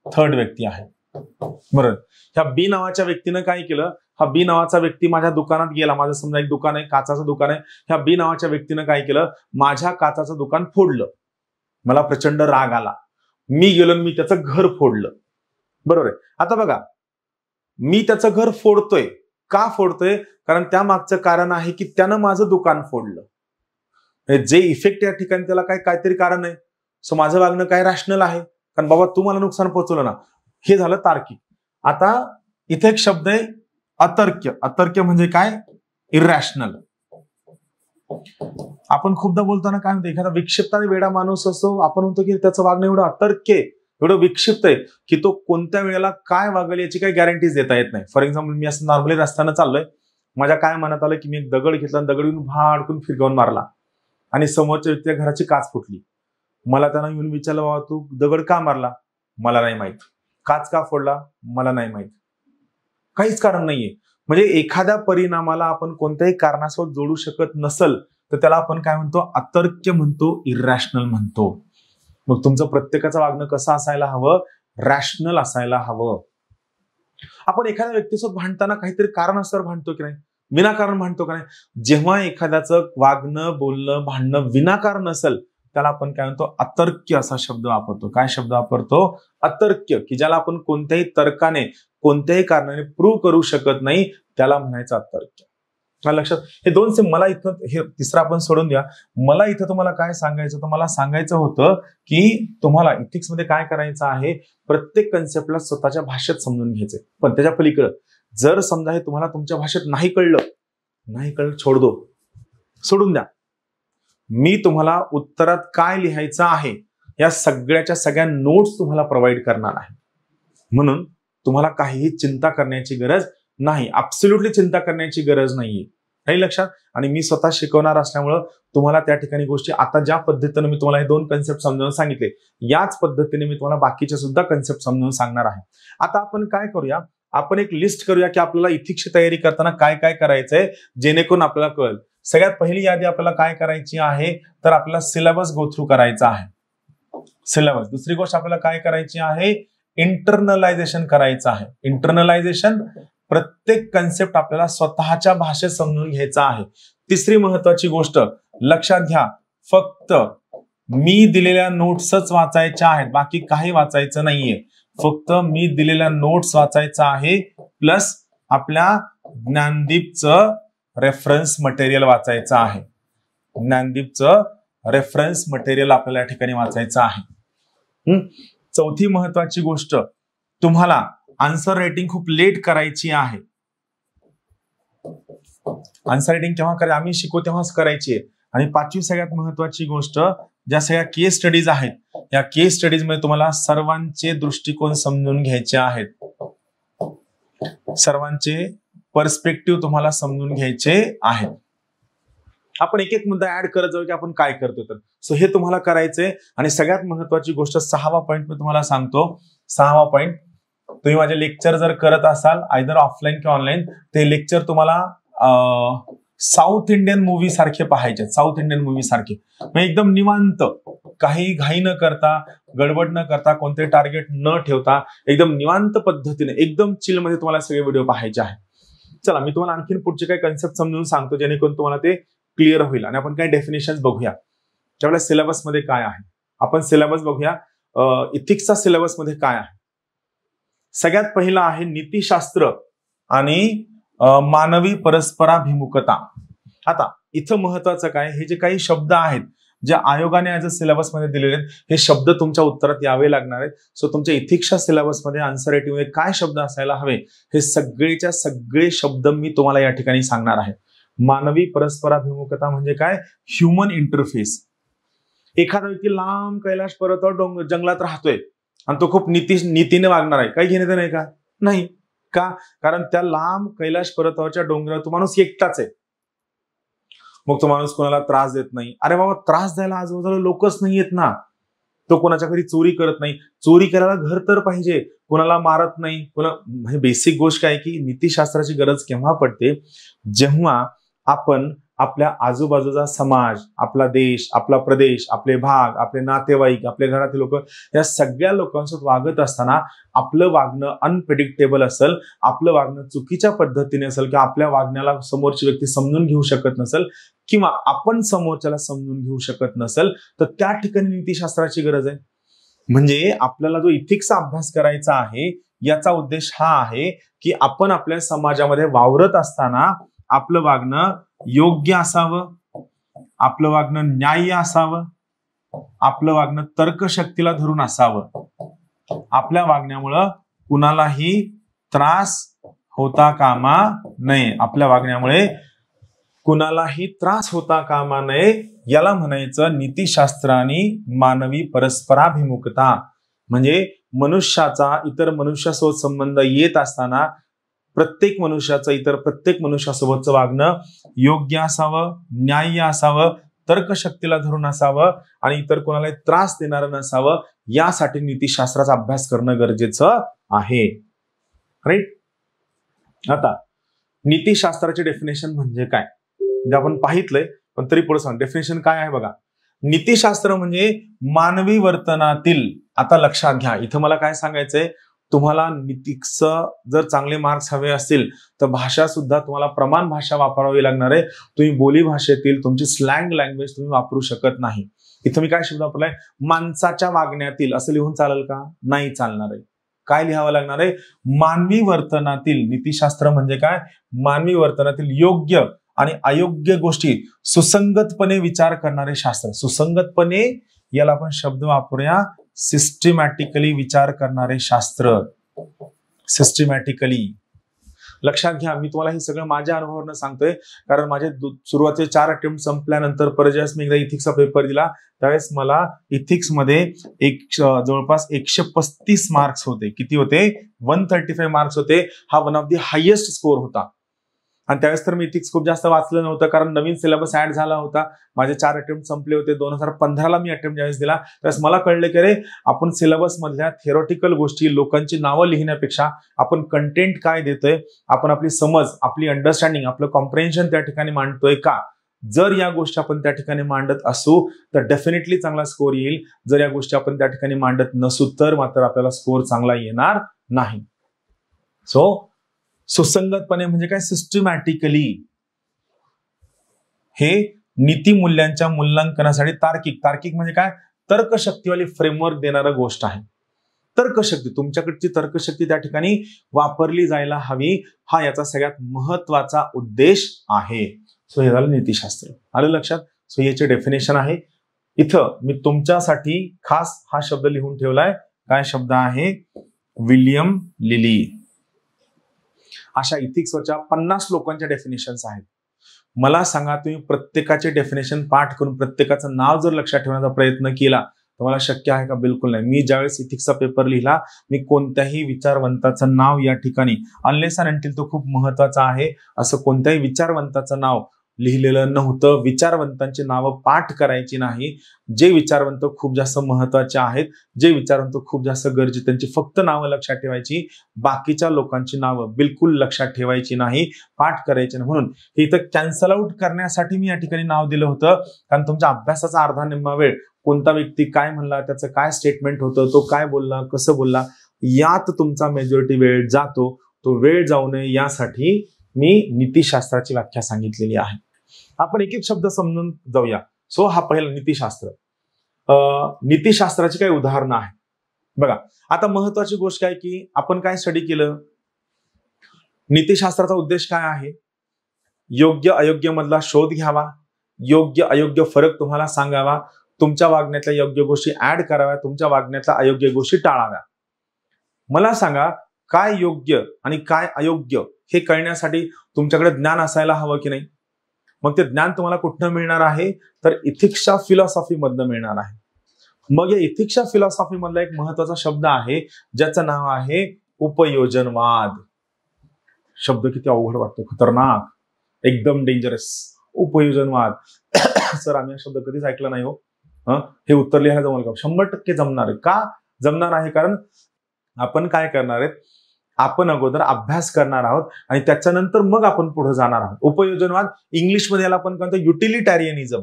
थर्ड व्यक्ती आहे, बरोबर. ह्या बी नावाच्या व्यक्तीनं काय केलं? हा बी नावाचा व्यक्ती माझ्या दुकानात गेला. माझं समजा एक दुकान आहे, काचाचं दुकान आहे. ह्या बी नावाच्या व्यक्तीनं काय केलं? माझ्या काचाचं दुकान फोडलं. मला प्रचंड राग आला, मी गेलो, मी त्याचं घर फोडलं, बरोबर आहे. आता बघा, मी त्याचं घर फोडतोय, का फोडतोय? कारण त्या मागचं कारण आहे की त्यानं माझं दुकान फोडलं. जे इफेक्ट या ठिकाणी त्याला काहीतरी कारण आहे. सो माझं वागणं काय रॅशनल आहे, कारण बाबा तू मला नुकसान पोहोचवलं ना. हे झालं तार्किक. आता इथे एक शब्द आहे अतर्क्य. अतर्क्य म्हणजे काय? इरॅशनल. आपण खूपदा बोलताना काय म्हणतो, एखादा विक्षिप्त आणि वेडा माणूस असतो, आपण म्हणतो की त्याचं वागणं एवढं अतर्क्य, एवढं विक्षिप्त आहे की तो कोणत्या वेळेला काय वागेल याची काही गॅरंटीज देता येत नाही. फॉर एक्झाम्पल, मी असं नॉर्मली रस्त्यानं चाललोय, माझ्या काय मनात आलं की मी एक दगड घेतला, दगड येऊन भाडकून फिरकावून मारला आणि समोरच्या व्यक्तीच्या घराची काच फुटली. मला त्यांना येऊन विचारलं, बाबा तू दगड का मारला? मला नाही माहित. काच का फोडला? मला नाही माहित. काहीच कारण नाहीये. म्हणजे एखाद्या परिणामाला आपण कोणत्याही कारणासोबत जोडू शकत नसल तर त्याला आपण काय म्हणतो, अतर्क्य म्हणतो, इरॅशनल म्हणतो. मग तुमचं प्रत्येकाचं वागणं कसं असायला हवं, रॅशनल असायला हवं. आपण एखाद्या व्यक्तीसोबत भांडताना काहीतरी कारणास्तव भांडतो की नाही, विनाकारण भांडतो का नाही. जेव्हा एखाद्याचं वागणं, बोलणं, भांडणं विनाकारण नसेल त्याला आपण काय म्हणतो, अतर्क्य असा शब्द वापरतो. काय शब्द वापरतो, अतर्क्य, की ज्याला आपण कोणत्याही तर्काने, कोणत्याही कारणाने प्रूव्ह करू शकत नाही, त्याला म्हणायचं अतर्क्य. लक्षात. हे दोन सेम. मला इथं हे तिसरं आपण सोडून द्या. मला इथं तुम्हाला काय सांगायचं होतं, मला सांगायचं होतं की तुम्हाला इथिक्स मध्ये काय करायचं आहे, प्रत्येक कन्सेप्टला स्वतःच्या भाषेत समजून घ्यायचंय. पण त्याच्या पलीकडे जर समजा हे तुम्हाला तुमच्या भाषेत नाही कळलं सोडून द्या. मी तुम्हाला उत्तरात काय लिहायचं आहे या सगळ्या नोट्स तुम्हाला प्रोव्हाइड करणार आहे. म्हणून तुम्हाला काहीही चिंता करण्याची गरज नाही, ऍब्सोल्युटली चिंता करण्याची गरज नाहीये. काही लक्षात. आणि मी स्वतः शिकवणार असल्यामुळं तुम्हाला त्या ठिकाणी गोष्टी, आता ज्या पद्धतीने मी तुम्हाला हे दोन कन्सेप्ट समजावून सांगितले, याच पद्धतीने मी तुम्हाला बाकीच्या सुद्धा कन्सेप्ट समजावून सांगणार आहे. आता आपण काय करूया, आपण एक लिस्ट करूया की आपल्याला इथिक्सची तयारी करताना काय काय करायचंय, जेणेकरून आपल्याला कळेल. सगळ्यात पहिली यादी आपल्याला काय करायची आहे, तर आपल्याला सिलेबस गो थ्रू करायचा आहे. सिलेबस. दुसरी गोष्ट आपल्याला काय करायची आहे, इंटरनलायझेशन करायचं आहे. इंटरनलायझेशन, प्रत्येक कन्सेप्ट आपल्याला स्वतःच्या भाषेत समजून घ्यायचा आहे. तिसरी महत्वाची गोष्ट लक्षात घ्या, फक्त मी दिलेल्या नोट्सच वाचायच्या आहेत, बाकी काही वाचायचं नाहीये. फक्त मी दिलेल्या नोट्स वाचायचं आहे, प्लस आपल्या ज्ञानदीपचं रेफरन्स मटेरियल वाचायचं आहे. ज्ञानदीपचं रेफरन्स मटेरियल आपल्याला या ठिकाणी वाचायचं आहे. चौथी महत्वाची गोष्ट, तुम्हाला आन्सर रायटिंग खूप लेट करायची आहे. आन्सर रायटिंग केव्हा करायची, आम्ही शिकू तेव्हाच करायची आहे. आणि पाचवी सगळ्यात महत्वाची गोष्ट, ज्या सगळ्या केस स्टडीज आहेत, या केस स्टडीज मध्ये तुम्हाला सर्वांचे दृष्टिकोन समजून घ्यायचे आहेत. सर्वांचे पर्स्पेक्टिव्ह तुम्हाला समजून घ्यायचे आहेत. आपण एक एक मुद्दा ऍड करत जाऊ की आपण काय करतो तर. सो हे तुम्हाला करायचंय. आणि सगळ्यात महत्वाची गोष्ट, 6वा पॉईंट मी तुम्हाला सांगतो. 6वा पॉईंट, तुम्ही माझे लेक्चर जर करत असाल आयदर ऑफलाईन किंवा ऑनलाईन, ते लेक्चर तुम्हाला साऊथ इंडियन मूवी सारखे पाहायचे. साऊथ इंडियन मूवी सारखे एकदम निवांत, काही घाई न करता, गडबड न करता, कोणते टार्गेट न ठेवता, एकदम निवांत पद्धतीने, एकदम चिल मध्ये तुम्हाला सगळे व्हिडिओ पाहायचे आहे. चला, मी तुम्हाला आणखीन पुढचे काही कन्सेप्ट समजून सांगतो जेणेकरून तुम्हाला ते क्लिअर होईल. आणि आपण काही डेफिनेशन बघूया. त्यावेळेला सिलेबस मध्ये काय आहे, आपण सिलेबस बघूया. इथिक्सचा सिलेबस मध्ये काय आहे. सगळ्यात पहिला आहे नीतिशास्त्र आणि मानवी परस्पराभिमुखता. आता इथं महत्वाचं काय, हे जे काही शब्द आहेत जे आयोगाने ऍज अ सिलेबस मध्ये दिलेले आहेत, हे शब्द तुमच्या उत्तरात यावे लागणार आहेत. सो तुमच्या इथिक्सच्या सिलेबस मध्ये आन्सर रायटिंग मध्ये काय शब्द असायला हवे, हे सगळेच्या सगळे शब्द मी तुम्हाला या ठिकाणी सांगणार आहे. मानवी परस्पराभिमुखता म्हणजे काय, ह्युमन इंटरफेस. एखादा व्यक्ती लांब कैलाश पर्वतावर जंगलात राहतोय आणि तो खूप नीतीने वागणार आहे, काही घेण्याचं नाही का, नाही का, कारण त्या लांब कैलाश पर्वतावरच्या डोंगरावर तो माणूस एकटाच आहे. मग तो माणूस कोणाला त्रास देत नाही. अरे बाबा, त्रास द्यायला आजूबाजूला लोकच नाही येत ना. तो कोणाच्या घरी चोरी करत नाही. चोरी करायला घर तर पाहिजे, कोणाला मारत नाही. म्हणजे बेसिक गोष्ट काय की नीतिशास्त्राची गरज केव्हा पडते, जेव्हा आपण आपल्या आजूबाजूचा समाज, आपला देश, आपला प्रदेश, आपले भाग, आपले नातेवाईक, आपल्या घरातील लोक, या सगळ्या लोकांसोबत वागत असताना आपलं वागणं अनप्रेडिक्टेबल असेल, आपलं वागणं चुकीच्या पद्धतीने असेल, किंवा आपल्या वागण्याला समोरची व्यक्ती समजून घेऊ शकत नसेल, किंवा आपण समोरच्याला समजून घेऊ शकत नसेल, तर त्या ठिकाणी नीतिशास्त्राची गरज आहे. म्हणजे आपल्याला जो इथिक्सचा अभ्यास करायचा आहे, याचा उद्देश हा आहे की आपण आपल्या समाजामध्ये वावरत असताना आपलं वागणं योग्य असावं, आपलं वागणं न्याय्य असावं, आपलं वागणं तर्कशक्तीला धरून असावं. आपल्या वागण्यामुळं कुणालाही त्रास होता कामा नये. आपल्या वागण्यामुळे कुणालाही त्रास होता कामा नये, याला म्हणायचं नीतिशास्त्र आणि मानवी परस्पराभिमुखता. म्हणजे मनुष्याचा इतर मनुष्यासोबत संबंध येत असताना प्रत्येक मनुष्याचं इतर प्रत्येक मनुष्यासोबतचं वागणं योग्य असावं, न्याय्य असावं, तर्कशक्तीला धरून असावं आणि इतर कोणाला त्रास देणारं नसावं. यासाठी नीतिशास्त्राचा अभ्यास करणं गरजेचं आहे. राईट. आता नीतिशास्त्राचे डेफिनेशन म्हणजे काय, म्हणजे आपण पाहितलंय पण तरी पुढे सांग डेफिनेशन काय आहे बघा. नीतिशास्त्र म्हणजे मानवी वर्तनातील, आता लक्षात घ्या इथं मला काय सांगायचंय, तुम्हाला नीतिक्स जर चांगले मार्क्स हवे असतील तर भाषा सुद्धा तुम्हाला प्रमाण भाषा वापरावी लागणार आहे. तुम्ही बोली भाषेतील तुमची स्लँग लँग्वेज तुम्ही वापरू शकत नाही. इथं मी काय शब्द वापरलाय, माणसाच्या वागण्यातील, असं लिहून चालेल का, नाही चालणार आहे. काय लिहावं लागणार आहे, मानवी वर्तनातील. नीतिशास्त्र म्हणजे काय, मानवी वर्तनातील योग्य आणि अयोग्य गोष्टी सुसंगतपणे विचार करणारे शास्त्र. सुसंगतपणे याला आपण शब्द वापरूया सिस्टमॅटिकली विचार करणारे शास्त्र. सिस्टमॅटिकली लक्षात घ्या, मी तुम्हाला हे सगळं माझ्या अनुभवावरून सांगतोय, कारण माझे सुरुवातीचे 4 अटेम्प्ट संपल्यानंतर परत ज्यावेळेस मी एकदा इथिक्सचा पेपर दिला त्यावेळेस मला इथिक्स मध्ये जवळपास 135 मार्क्स होते. किती होते, 135 मार्क्स होते. हा one of the highest score होता. आणि त्यावेळेस तर मी इथिक्स खूप जास्त वाचलं नव्हतं, कारण नवीन सिलेबस ऍड झाला होता. माझे 4 अटेम्प्ट संपले होते. 2015ला मी अटेम्प्ट ज्यावेळेस दिला त्यावेळेस मला कळलं की अरे आपण सिलेबस मधल्या थिअरॉटिकल गोष्टी, लोकांची नावं लिहिण्यापेक्षा आपण कंटेंट काय देतोय, आपण आपली समज, आपली अंडरस्टँडिंग, आपलं कॉम्प्रिहेन्शन त्या ठिकाणी मांडतोय का. जर या गोष्टी आपण त्या ठिकाणी मांडत असू तर डेफिनेटली चांगला स्कोर येईल. जर या गोष्टी आपण त्या ठिकाणी मांडत नसू तर मात्र आपल्याला स्कोर चांगला येणार नाही. सो सुसंगतपणे म्हणजे काय, सिस्टमॅटिकली हे नीती मूल्यांच्या मूल्यांकनासाठी तार्किक म्हणजे काय, तर्कशक्तीवाली फ्रेमवर्क देणारा गोष्ट आहे. तर्कशक्ती, तुमच्याकडची तर्कशक्ती त्या ठिकाणी वापरली जायला हवी, हा याचा सगळ्यात महत्वाचा उद्देश आहे. सो हे झालं नीतिशास्त्र. आलं लक्षात. सो याचे डेफिनेशन आहे. इथं मी तुमच्यासाठी खास हा शब्द लिहून ठेवलाय. काय शब्द आहे, विल्यम लिली. अशा इथिक्सवरच्या 50 लोकांच्या डेफिनेशन्स आहेत. मला सांगा, तुम्ही प्रत्येकाचे डेफिनेशन पाठ करून प्रत्येकाचं नाव जर लक्षात ठेवण्याचा प्रयत्न केला तर मला शक्य आहे का, बिलकुल नाही. मी ज्यावेळेस इथिक्सचा पेपर लिहिला मी कोणत्याही विचारवंताचं नाव या ठिकाणी, अनलेस अँड अंटिल तो खूप महत्वाचा आहे, असं कोणत्याही विचारवंताचं नाव लिहिलेलं नव्हतं. विचारवंतांची नावं पाठ करायची नाही. जे विचारवंत खूप जास्त महत्वाचे आहेत, जे विचारवंत खूप जास्त गरजेचे, त्यांची फक्त नावं लक्षात ठेवायची. बाकीच्या लोकांची नावं बिलकुल लक्षात ठेवायची नाही, पाठ करायची नाही. म्हणून हे इथं कॅन्सल आउट करण्यासाठी मी या ठिकाणी नाव दिलं होतं, कारण तुमच्या अभ्यासाचा अर्धा निम्मा वेळ कोणता व्यक्ती काय म्हणला, त्याचं काय स्टेटमेंट होतं, तो काय बोलला, कसं बोलला, यात तुमचा मेजॉरिटी वेळ जातो. तो वेळ जाऊ नये यासाठी मी नीतिशास्त्राची व्याख्या सांगितलेली आहे. आपण एक एक शब्द समजून जाऊया. सो हा पहिला नीतिशास्त्र. नीतिशास्त्राची काही उदाहरणं आहेत बघा. आता महत्वाची गोष्ट काय की आपण काय स्टडी केलं, नीतिशास्त्राचा उद्देश काय आहे, योग्य अयोग्य मधला शोध घ्यावा, योग्य अयोग्य फरक तुम्हाला सांगावा, तुमच्या वागण्यातल्या योग्य गोष्टी ऍड कराव्या, तुमच्या वागण्यातल्या अयोग्य गोष्टी टाळाव्या. मला सांगा, काय योग्य आणि काय अयोग्य हे कळण्यासाठी तुमच्याकडे ज्ञान असायला हवं की नाही. मग ते ज्ञान तुम्हाला कुठनं मिळणार आहे, तर इथिक्सच्या फिलॉसॉफी मधनं मिळणार आहे. मग या इथिक्सच्या फिलॉसॉफी मधला एक महत्वाचा शब्द आहे ज्याचं नाव आहे उपयोजनवाद. शब्द किती अवघड वाटतो, खतरनाक, एकदम डेंजरस. उपयोजनवाद. सर आम्ही हा शब्द कधीच ऐकला नाही हो. हे उत्तर लिहायला जमल का, 100% जमणार आहे. का जमणार आहे, कारण आपण काय करणार आहेत, आपण अगोदर अभ्यास करणार आहोत आणि त्याच्यानंतर मग आपण पुढे जाणार आहोत. उपयोजनवाद इंग्लिशमध्ये याला आपण म्हणतो युटिलिटॅरियनिझम.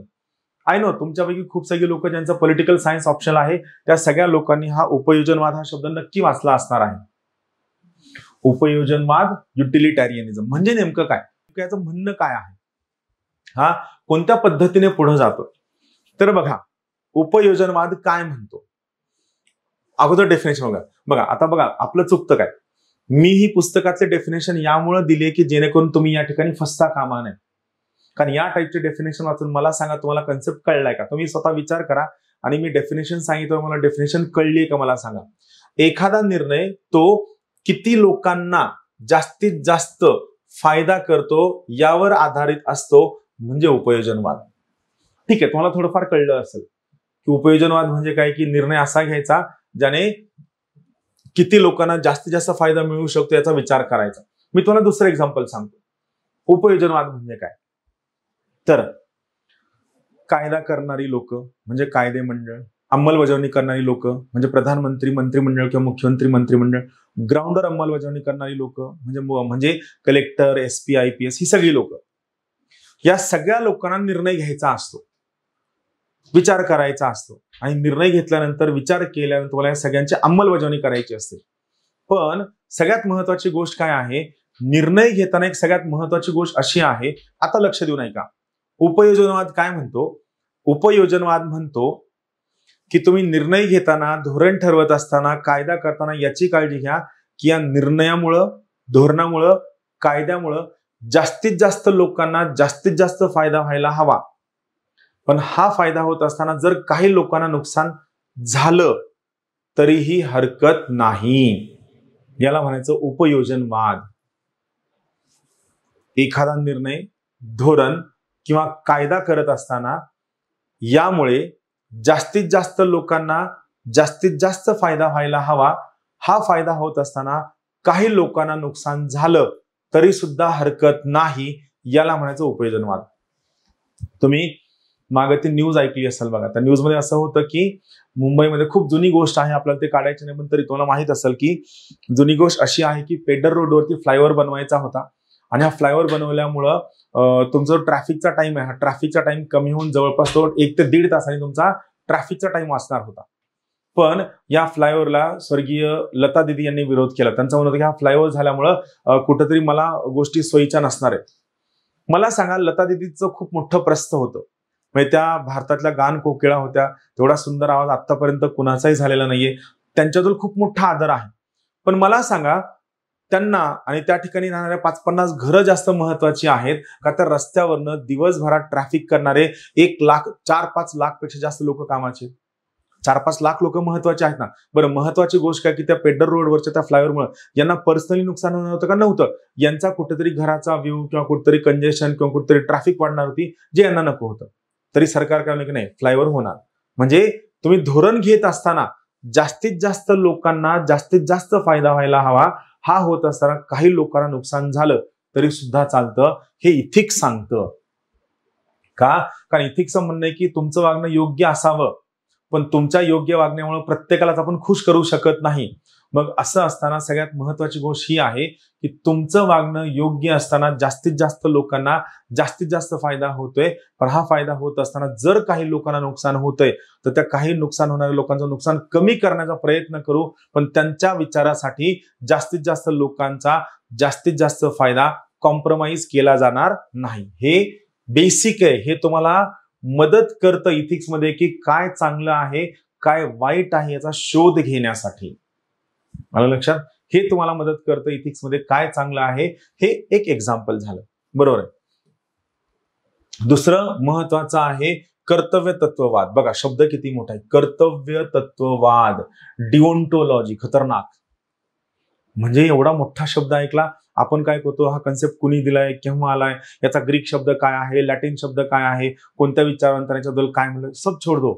आय नो तुमच्यापैकी खूप सगळे लोक ज्यांचं पॉलिटिकल सायन्स ऑप्शन आहे त्या सगळ्या लोकांनी हा उपयोजनवाद हा शब्द नक्की वाचला असणार आहे. उपयोजनवाद, युटिलिटॅरियनिझम म्हणजे नेमकं काय, याचं म्हणणं काय आहे, हा कोणत्या पद्धतीने पुढे जातो. तर बघा उपयोजनवाद काय म्हणतो, अगोदर डेफिनेशन बघा. आता बघा आपलं चुकतं काय, मी ही पुस्तकातले डेफिनेशन यामुळे दिले की जेणेकरून तुम्ही या ठिकाणी फसता कामा नये. कारण या टाईपचे डेफिनेशन वाचून मला सांगा तुम्हाला कन्सेप्ट कळलाय का. तुम्ही स्वतः विचार करा आणि मी डेफिनेशन सांगितलं मला डेफिनेशन कळली का मला सांगा. एखादा निर्णय तो किती लोकांना जास्तीत जास्त फायदा करतो यावर आधारित असतो म्हणजे उपयोजनवाद. ठीक आहे, तुम्हाला थोडंफार कळलं असेल की उपयोजनवाद म्हणजे काय, की निर्णय असा घ्यायचा ज्याने किती लोकांना जास्तीत जास्त फायदा मिळू शकतो याचा विचार करायचा. मी तुम्हाला दुसरं एक्झाम्पल सांगतो. उपयोजनवाद म्हणजे काय, तर कायदा करणारी लोक म्हणजे कायदे मंडळ अंमलबजावणी करणारी लोक म्हणजे प्रधानमंत्री, मंत्रिमंडळ किंवा मुख्यमंत्री, मंत्रिमंडळ. ग्राउंडवर अंमलबजावणी करणारी लोक म्हणजे कलेक्टर, SP, IPS, ही सगळी लोक. या सगळ्या लोकांना निर्णय घ्यायचा असतो, विचार करायचा असतो, आणि निर्णय घेतल्यानंतर, विचार केल्यानंतर तुम्हाला या सगळ्यांची अंमलबजावणी करायची असते. पण सगळ्यात महत्वाची गोष्ट काय आहे, निर्णय घेताना एक सगळ्यात महत्वाची गोष्ट अशी आहे, आता लक्ष देऊन ऐका. उपयोजनवाद काय म्हणतो? उपयोजनवाद म्हणतो की तुम्ही निर्णय घेताना, धोरण ठरवत असताना, कायदा करताना याची काळजी घ्या की या निर्णयामुळं, धोरणामुळं, कायद्यामुळं जास्तीत जास्त लोकांना जास्तीत जास्त फायदा व्हायला हवा. पण हा फायदा होत असताना जर काही लोकांना नुकसान झालं तरीही हरकत नाही. याला म्हणायचं उपयोजनवाद. एखादा निर्णय, धोरण किंवा कायदा करत असताना यामुळे जास्तीत जास्त लोकांना जास्तीत जास्त फायदा व्हायला हवा. हा फायदा होत असताना काही लोकांना नुकसान झालं तरी सुद्धा हरकत नाही. याला म्हणायचं उपयोजनवाद. तुम्ही मागे ती न्यूज ऐकली असेल बघा. त्या न्यूज मध्ये असं होतं की मुंबईमध्ये खूप जुनी गोष्ट आहे, आपल्याला ते काढायची नाही, पण तरी तुम्हाला माहित असेल की जुनी गोष्ट अशी आहे की पेडर रोडवरती फ्लायओव्हर बनवायचा होता, आणि हा फ्लायओव्हर बनवल्यामुळं तुमचा ट्रॅफिकचा टाइम आहे, हा ट्रॅफिकचा टाइम कमी होऊन जवळपास 1 ते 1.5 तासांनी तुमचा ट्रॅफिकचा टाइम वाचणार होता. पण या फ्लायओव्हरला स्वर्गीय लता दिदी यांनी विरोध केला. त्यांचं म्हणणं होतं की हा फ्लायओव्हर झाल्यामुळं कुठेतरी मला गोष्टी सोयीच्या नसणार आहेत. मला सांगा, लता दिदीचं खूप मोठं प्रस्थ होतं, म्हणजे त्या भारतातल्या गान कोकिळा होत्या. तेवढा सुंदर आवाज आतापर्यंत कुणाचाही झालेला नाहीये. त्यांच्याजवळ खूप मोठा आदर आहे. पण मला सांगा, त्यांना आणि त्या ठिकाणी राहणाऱ्या 5-50 घरं जास्त महत्वाची आहेत का त्या रस्त्यावरनं दिवसभरात ट्रॅफिक करणारे 1 लाख, 4-5 लाख पेक्षा जास्त लोक कामाचे? 4-5 लाख लोक महत्वाचे आहेत ना. बरं, महत्वाची गोष्ट काय की त्या पेडर रोडवरच्या त्या फ्लायओव्हरमुळे यांना पर्सनली नुकसान होणार होतं का? नव्हतं. यांचा कुठेतरी घराचा व्ह्यू किंवा कुठेतरी कंजेशन किंवा कुठेतरी ट्रॅफिक वाढणार होती, जे यांना नको होतं. तरी सरकार काय की नाही, फ्लायओव्हर होणार. म्हणजे तुम्ही धोरण घेत असताना जास्तीत जास्त लोकांना जास्तीत जास्त फायदा व्हायला हवा, हा होत असताना काही लोकांना नुकसान झालं तरी सुद्धा चालतं. हे इथिक्स सांगतं. का? कारण इथिक्सचं म्हणणं आहे की तुमचं वागणं योग्य असावं, पण तुमच्या योग्य वागण्यामुळे प्रत्येकालाच आपण खुश करू शकत नाही. मग असं असताना सगळ्यात महत्वाची गोष्ट ही आहे की तुमचं वागणं योग्य असताना जास्तीत जास्त लोकांना जास्तीत जास्त फायदा होतोय. पण हा फायदा होत असताना जर काही लोकांना नुकसान होतंय तर त्या काही नुकसान होणाऱ्या लोकांचं नुकसान कमी करण्याचा प्रयत्न करू, पण त्यांच्या विचारासाठी जास्तीत जास्त लोकांचा जास्तीत जास्त फायदा कॉम्प्रोमाइज केला जाणार नाही. हे बेसिक आहे. हे तुम्हाला मदत करतं इथिक्स मध्ये की काय चांगलं आहे, काय वाईट आहे याचा शोध घेण्यासाठी. मला लक्षात, हे तुम्हाला मदत करतं इथिक्स मध्ये काय चांगलं आहे. हे एक एक्झाम्पल झालं, बरोबर आहे. दुसरं महत्वाचं आहे कर्तव्य तत्ववाद. बघा शब्द किती मोठा आहे, कर्तव्य तत्ववाद, डिओन्टोलॉजी. खतरनाक. म्हणजे एवढा मोठा शब्द ऐकला आपण काय करतो, हा कन्सेप्ट कुणी दिलाय, केव्हा आलाय, याचा ग्रीक शब्द काय आहे, लॅटिन शब्द काय आहे, कोणत्या विचारांतराच्याबद्दल काय म्हणलं, सब छोड़ दो,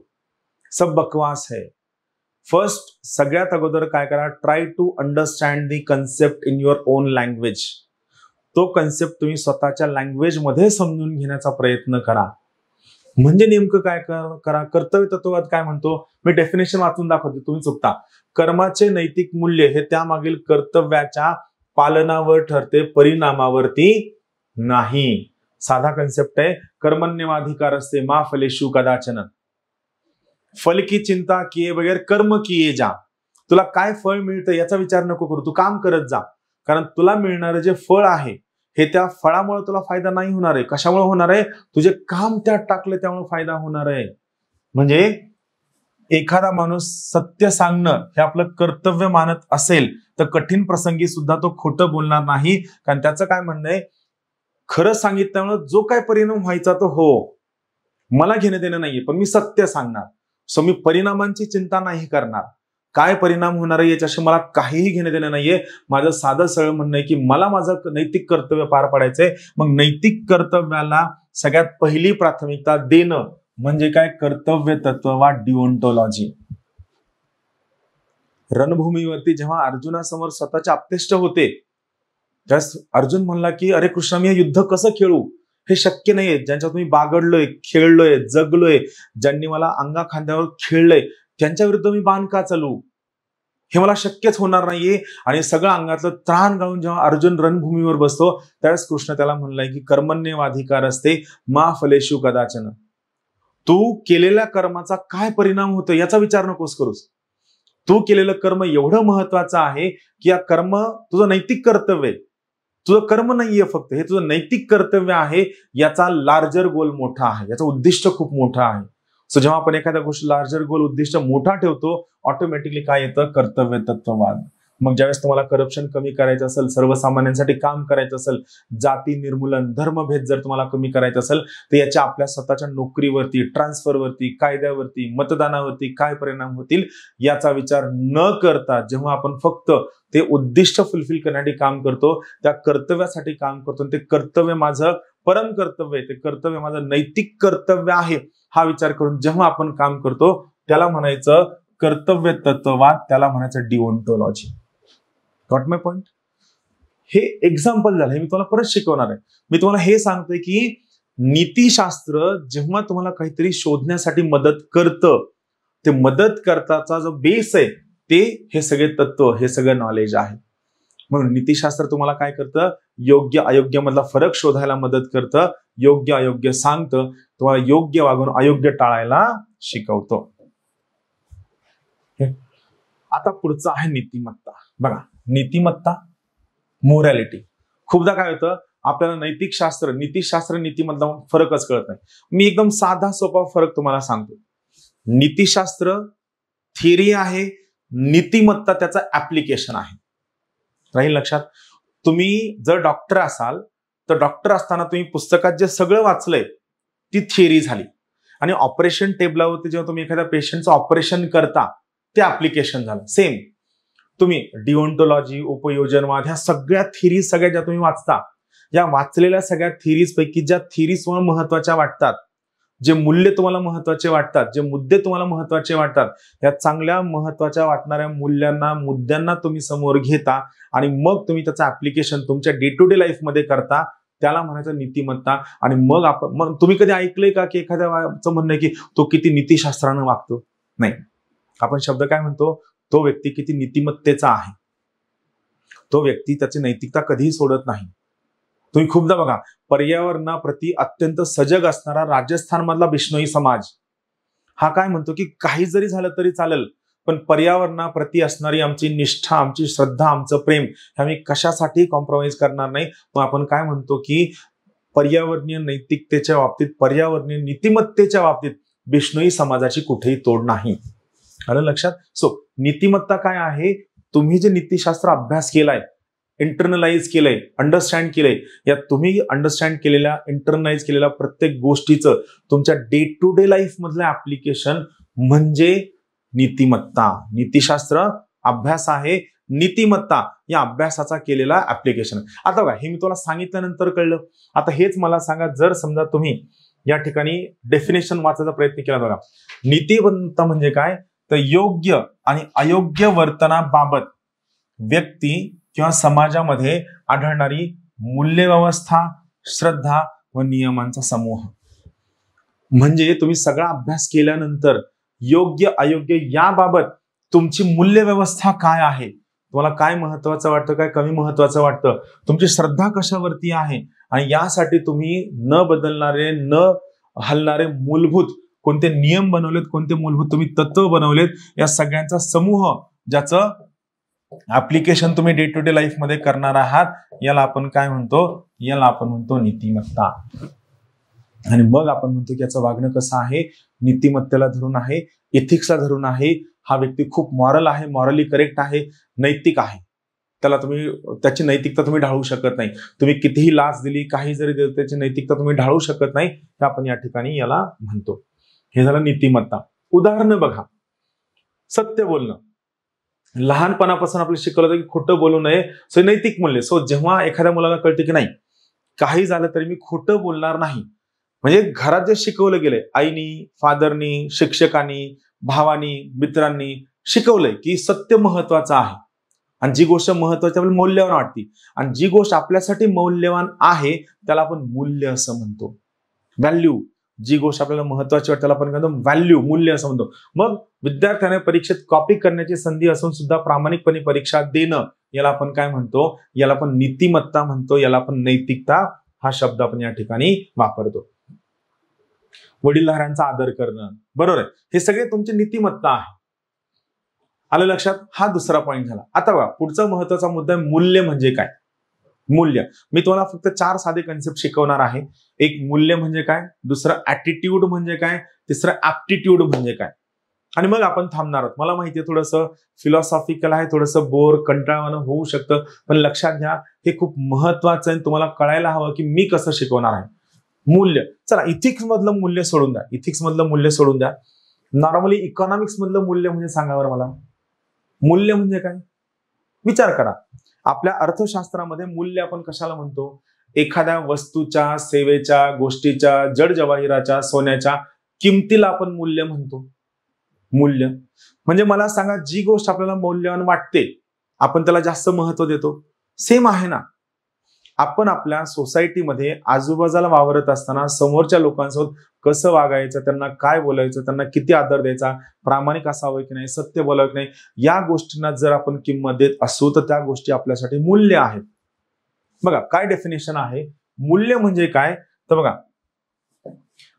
सब बकवास है. फर्स्ट, सगळ्यात अगोदर काय करा, try to understand the concept in your own language. तो कन्सेप्ट तुम्ही स्वतःच्या लँग्वेज मध्ये समजून घेण्याचा प्रयत्न करा. म्हणजे नेमकं काय करा. कर्तव्य तत्ववाद काय म्हणतो, मी डेफिनेशन वाचून दाखवते, तुम्ही चुकता. कर्माचे नैतिक मूल्य हे त्यामागील कर्तव्याच्या पालनावर ठरते, परिणामावरती नाही. साधा कन्सेप्ट आहे, कर्मण्येवाधिकार असते मा फलेषु कदाचन. फल की चिंता किए बगैर कर्म किए जा. तुला काय फळ मिळतं याचा विचार नको करू, तू काम करत जा. कारण तुला मिळणारं जे फळ आहे हे त्या फळामुळे तुला फायदा नाही होणार आहे. कशामुळे होणार आहे, तुझे काम त्यात टाकले त्यामुळे फायदा होणार आहे. म्हणजे एखादा माणूस सत्य सांगणं हे आपलं कर्तव्य मानत असेल तर कठीण प्रसंगी सुद्धा तो खोटं बोलणार नाही. कारण त्याचं काय म्हणणं आहे, खरं सांगितल्यामुळे जो काय परिणाम व्हायचा तो हो, मला घेणं देणं नाहीये, पण मी सत्य सांगणार. सो मी परिणामांची चिंता नाही करणार. काय परिणाम होणार आहे याच्याशी मला काहीही घेणं देणं नाहीये. माझं साधं सरळ म्हणणं आहे की मला माझं नैतिक कर्तव्य पार पाडायचंय. मग नैतिक कर्तव्याला सगळ्यात पहिली प्राथमिकता देणं म्हणजे काय, कर्तव्य तत्ववाद, डिओन्टोलॉजी. रणभूमीवरती जेव्हा अर्जुनासमोर स्वतःचे आपतेष्ट होते, त्यास अर्जुन म्हणला की अरे कृष्ण, मी हे युद्ध कसं खेळू, हे शक्य नाहीये. ज्यांच्यात मी बागडलोय, खेळलोय, जगलोय, ज्यांनी मला अंगा खांद्यावर खेळलंय त्यांच्या विरुद्ध मी बाण का चालू, हे मला शक्यच होणार नाहीये. आणि सगळं अंगातलं त्राण गाळून जेव्हा अर्जुन रणभूमीवर बसतो त्यावेळेस कृष्ण त्याला म्हणलाय की कर्मण्येवाधिकार असते मा फलेषु कदाचन. तू केलेल्या कर्माचा काय परिणाम होतो याचा विचार नकोस करूस. तू केलेलं कर्म एवढं महत्वाचं आहे की या कर्म तुझं नैतिक कर्तव्य आहे. तुझं कर्म नाहीये फक्त, हे तुझं नैतिक कर्तव्य आहे. याचा लार्जर गोल मोठा आहे, याचं उद्दिष्ट खूप मोठं आहे. सो जेव्हा आपण एखाद्या गोष्टी लार्जर गोल उद्दिष्ट मोठा ठेवतो ऑटोमॅटिकली काय येतं, कर्तव्य तत्ववाद. मग ज्यावेळेस तुम्हाला करप्शन कमी करायचं असेल, सर्वसामान्यांसाठी काम करायचं असेल, जाती निर्मूलन, धर्मभेद जर तुम्हाला कमी करायचं असेल तर याच्या आपल्या स्वतःच्या नोकरीवरती, ट्रान्सफरवरती, कायद्यावरती, मतदानावरती काय परिणाम होतील याचा विचार न करता जेव्हा आपण फक्त ते उद्दिष्ट फुलफिल करण्यासाठी काम करतो, त्या कर्तव्यासाठी काम करतो, ते कर्तव्य माझं परम कर्तव्य आहे, ते कर्तव्य माझं नैतिक कर्तव्य आहे हा विचार करून जेव्हा आपण काम करतो त्याला म्हणायचं कर्तव्य तत्ववाद, त्याला म्हणायचं डिओन्टोलॉजी. गॉट माय पॉइंट? हे एक्झाम्पल झालं, हे मी तुम्हाला परत शिकवणार आहे. मी तुम्हाला हे सांगतोय की नीतिशास्त्र जेव्हा तुम्हाला काहीतरी शोधण्यासाठी मदत करतं, ते मदत करताचा जो बेस आहे ते हे सगळे तत्व, हे सगळं नॉलेज आहे. म्हणून नीतिशास्त्र तुम्हाला काय करतं, योग्य अयोग्य मधला फरक शोधायला मदत करतं, योग्य अयोग्य सांगतं, तुम्हाला योग्य वागून अयोग्य टाळायला शिकवतो. आता पुढचं आहे नीतिमत्ता. बघा, नीतिमत्ता, मोरॅलिटी. खूपदा काय होतं आपल्याला नैतिक शास्त्र, नीतिशास्त्र, नीतिमत्ता फरकच कळत नाही. मी एकदम साधा सोपा फरक तुम्हाला सांगतो. नीतिशास्त्र थिअरी आहे, नीतिमत्ता त्याचा ऍप्लिकेशन आहे. राहील लक्षात? तुम्ही जर डॉक्टर असाल तर डॉक्टर असताना तुम्ही पुस्तकात जे सगळं वाचलंय ती थिअरी झाली, आणि ऑपरेशन टेबलावरती जेव्हा तुम्ही एखाद्या पेशंटचं ऑपरेशन करता ते ऍप्लिकेशन झालं. सेम तुम्ही डिओन्टोलॉजी, उपयोजनवाद, ह्या सगळ्या थिअरी सगळ्या ज्या तुम्ही वाचता, या वाचलेल्या सगळ्या थिअरीज पैकी ज्या थिअरीज तुम्हाला महत्वाच्या वाटतात, जे मूल्य तुम्हाला महत्वाचे वाटतात, जे मुद्दे तुम्हाला महत्वाचे वाटतात, या चांगल्या महत्वाच्या वाटणाऱ्या मूल्यांना, मुद्द्यांना तुम्ही समोर घेता आणि मग तुम्ही त्याचं ऍप्लिकेशन तुमच्या डे टू डे लाईफ मध्ये करता, त्याला म्हणायचं नीतिमत्ता. आणि मग तुम्ही कधी ऐकलंय का की एखाद्याचं म्हणणं आहे की तो किती नीतिशास्त्रानं वागतो? नाही, आपण शब्द काय म्हणतो, तो व्यक्ती किती नीतिमत्तेचा आहे, तो व्यक्ती त्याची नैतिकता कधीही सोडत नाही. तुम्ही खूपदा बघा, पर्यावरणाप्रती अत्यंत सजग असणारा राजस्थान मधला बिश्नोई समाज हा काय म्हणतो की काही जरी झालं तरी चालेल, पण पर्यावरणाप्रती असणारी आमची निष्ठा, आमची श्रद्धा, आमचं प्रेम हे आम्ही कशासाठी कॉम्प्रोमाइज करणार नाही. मग आपण काय म्हणतो की पर्यावरणीय नैतिकतेच्या बाबतीत, पर्यावरणीय नीतिमत्तेच्या बाबतीत बिश्नोई समाजाची कुठेही तोड नाही. आलं लक्षात? सो नीतिमत्ता काय आहे, तुम्ही जे नीतिशास्त्र अभ्यास केलाय, इंटरनलाइज केलंय, अंडरस्टँड केलंय, या तुम्ही अंडरस्टँड केलेल्या, इंटरनलाइज केलेल्या प्रत्येक गोष्टीचं तुमच्या डे टू डे लाईफ मधलं ऍप्लिकेशन म्हणजे नीतिमत्ता. नीतिशास्त्र अभ्यास आहे, नीतिमत्ता या अभ्यासाचा केलेला ऍप्लिकेशन. आता बघा, हे मी तुला सांगितल्यानंतर कळलं. आता हेच मला सांगा, जर समजा तुम्ही या ठिकाणी डेफिनेशन वाचायचा प्रयत्न केला, बघा नीतिमत्ता म्हणजे काय, तर योग्य आणि अयोग्य वर्तनाबाबत व्यक्ती किंवा समाजामध्ये आढळणारी मूल्यव्यवस्था, श्रद्धा व नियमांचा समूह. म्हणजे तुम्ही सगळा अभ्यास केल्यानंतर योग्य अयोग्य याबाबत तुमची मूल्यव्यवस्था काय आहे, तुम्हाला काय महत्वाचं वाटतं, काय कमी महत्वाचं वाटतं, तुमची श्रद्धा कशावरती आहे, आणि यासाठी तुम्ही न बदलणारे, न हलणारे मूलभूत कोणते नियम बनवलेत, कोणते मूलभूत तुम्ही तत्व बनवलेत, या सगळ्यांचा समूह ज्याचं ऍप्लिकेशन तुम्ही डे टू डे लाईफ मध्ये करणार आहात, याला आपण काय म्हणतो, याला आपण म्हणतो नीतिमत्ता. आणि मग आपण म्हणतो की याचं वागणं कसं आहे, नीतिमत्तेला धरून आहे, इथिक्सला धरून आहे, हा व्यक्ती खूप मॉरल आहे, मॉरली करेक्ट आहे, नैतिक आहे, त्याला तुम्ही त्याची नैतिकता तुम्ही ढाळू शकत नाही. तुम्ही कितीही लाच दिली, काही जरी दिली, त्याची नैतिकता तुम्ही ढाळू शकत नाही, हे आपण या ठिकाणी याला म्हणतो. हे झालं नीतिमत्ता. उदाहरणं बघा, सत्य बोलणं. लहानपणापासून आपल्याला शिकवलं होतं की खोटं बोलू नये, सो नैतिक मूल्य. सो जेव्हा एखाद्या मुलाला कळते की नाही काही झालं तरी मी खोटं बोलणार नाही, म्हणजे घरात जे शिकवलं गेलंय, आईनी, फादरनी, शिक्षकांनी, भावानी, मित्रांनी शिकवलंय की सत्य महत्वाचं आहे, आणि जी गोष्ट महत्वाची आपल्याला मौल्यवान वाटते, आणि जी गोष्ट आपल्यासाठी मौल्यवान आहे त्याला आपण मूल्य असं म्हणतो, व्हॅल्यू. जी गोष्ट आपल्याला महत्वाची वाटते त्याला आपण काय म्हणतो व्हॅल्यू, मूल्य असं म्हणतो. मग विद्यार्थ्याने परीक्षेत कॉपी करण्याची संधी असून सुद्धा प्रामाणिकपणे परीक्षा देणं याला आपण काय म्हणतो, याला आपण नीतिमत्ता म्हणतो, याला आपण नैतिकता हा शब्द आपण या ठिकाणी वापरतो. वडीलधाऱ्यांचा आदर करणं, बरोबर आहे, हे सगळे तुमची नीतिमत्ता आहे. आलं लक्षात? हा दुसरा पॉईंट झाला. आता बघा पुढचा महत्वाचा मुद्दा आहे मूल्य म्हणजे काय. मूल्य मी तुम्हाला फक्त 4 साधे कन्सेप्ट शिकवणार आहे. एक मूल्य म्हणजे काय, दुसरं ऍटिट्यूड म्हणजे काय, तिसरं ऍप्टिट्यूड म्हणजे काय, आणि मग आपण थांबणार आहोत. मला माहिती आहे थोडंसं फिलॉसॉफिकल आहे, थोडंसं बोर कंटाळवाणं होऊ शकतं, पण लक्षात घ्या हे खूप महत्वाचं आहे. तुम्हाला कळायला हवं की मी कसं शिकवणार आहे. मूल्य, चला इथिक्स मधलं मूल्य सोडून द्या, इथिक्स मधलं मूल्य सोडून द्या. नॉर्मली इकॉनॉमिक्स मधलं मूल्य म्हणजे सांगा बरं मला. मूल्य म्हणजे काय विचार करा. आपल्या अर्थशास्त्रामध्ये मूल्य आपण कशाला म्हणतो, एखाद्या वस्तूच्या, सेवेच्या, गोष्टीच्या, जड जवाहिराच्या, सोन्याच्या किमतीला आपण मूल्य म्हणतो. मूल्य म्हणजे मला सांगा जी गोष्ट आपल्याला मौल्यवान वाटते आपण त्याला जास्त महत्व देतो. सेम आहे ना, आपण आपल्या सोसायटीमध्ये आजूबाजूला वावरत असताना समोरच्या लोकांसोबत कसं वागायचं, त्यांना काय बोलायचं, त्यांना किती आदर द्यायचा, प्रामाणिक असावं की नाही, सत्य बोलावं की नाही, या गोष्टींना जर आपण किंमत देत असू तर त्या गोष्टी आपल्यासाठी मूल्य आहेत. बघा काय डेफिनेशन आहे मूल्य म्हणजे काय, तर बघा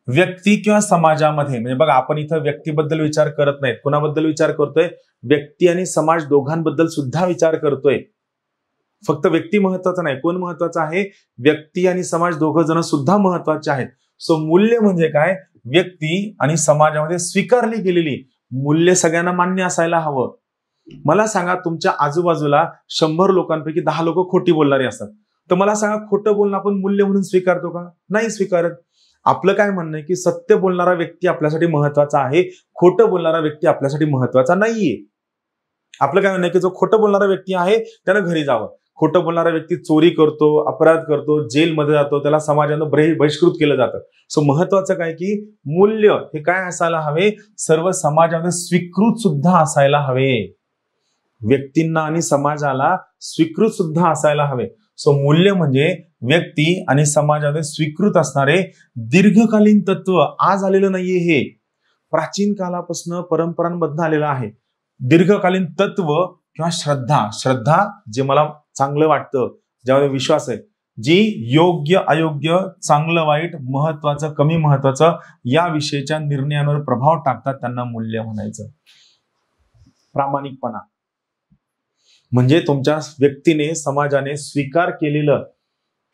व्यक्ती किंवा समाजामध्ये, म्हणजे बघा आपण इथं व्यक्तीबद्दल विचार करत नाही, कोणाबद्दल विचार करतोय, व्यक्ती आणि समाज दोघांबद्दल सुद्धा विचार करतोय. फक्त व्यक्ती महत्वाचा नाही, कोण महत्वाचा आहे, व्यक्ती आणि समाज दोघं जण सुद्धा महत्वाचे आहेत. सो मूल्य म्हणजे काय, व्यक्ती आणि समाजामध्ये स्वीकारली गेलेली मूल्य सगळ्यांना मान्य असायला हवं. मला सांगा तुमच्या आजूबाजूला 100 लोकांपैकी 10 लोक खोटी बोलणारे असतात, तर मला सांगा खोटं बोलणं आपण मूल्य म्हणून स्वीकारतो का, नाही स्वीकारत. आपलं काय म्हणणं आहे की सत्य बोलणारा व्यक्ती आपल्यासाठी महत्वाचा आहे, खोटं बोलणारा व्यक्ती आपल्यासाठी महत्वाचा नाहीये. आपलं काय म्हणणं आहे की जो खोटं बोलणारा व्यक्ती आहे त्यानं घरी जावं, खोटं बोलणारा व्यक्ती चोरी करतो, अपराध करतो, जेलमध्ये जातो, त्याला समाजानं बहिष्कृत केलं जातं. सो महत्वाचं काय की मूल्य हे काय असायला हवे, सर्व समाजामध्ये स्वीकृत सुद्धा असायला हवे, व्यक्तींना आणि समाजाला स्वीकृत सुद्धा असायला हवे. सो मूल्य म्हणजे व्यक्ती आणि समाजामध्ये स्वीकृत असणारे दीर्घकालीन तत्व, आज आलेलं नाहीये, हे प्राचीन कालापासून परंपरांमधून आलेलं आहे. दीर्घकालीन तत्व किंवा श्रद्धा, श्रद्धा जे मला चांगलं वाटतं, ज्यामध्ये विश्वास आहे, जी योग्य अयोग्य, चांगलं वाईट, महत्वाचं कमी महत्वाचं या विषयीच्या निर्णयांवर प्रभाव टाकतात, त्यांना मूल्य म्हणायचं. प्रामाणिकपणा म्हणजे तुमच्या व्यक्तीने, समाजाने स्वीकार केलेलं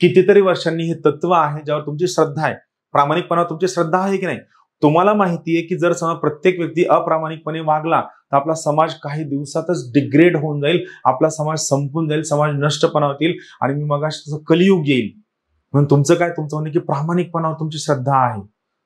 कितीतरी वर्षांनी हे तत्व आहे ज्यावर तुमची श्रद्धा आहे. प्रामाणिकपणा तुमची श्रद्धा आहे की नाही. तुम्हाला माहिती आहे की जर समजा प्रत्येक व्यक्ती अप्रामाणिकपणे वागला तर आपला समाज काही दिवसातच डिग्रेड होऊन जाईल, आपला समाज संपून जाईल, समाज नष्टपणा होतील आणि मी मगाशी कलियुग येईल. म्हणून तुमचं काय, तुमचं म्हणणं की प्रामाणिकपणावर तुमची श्रद्धा आहे,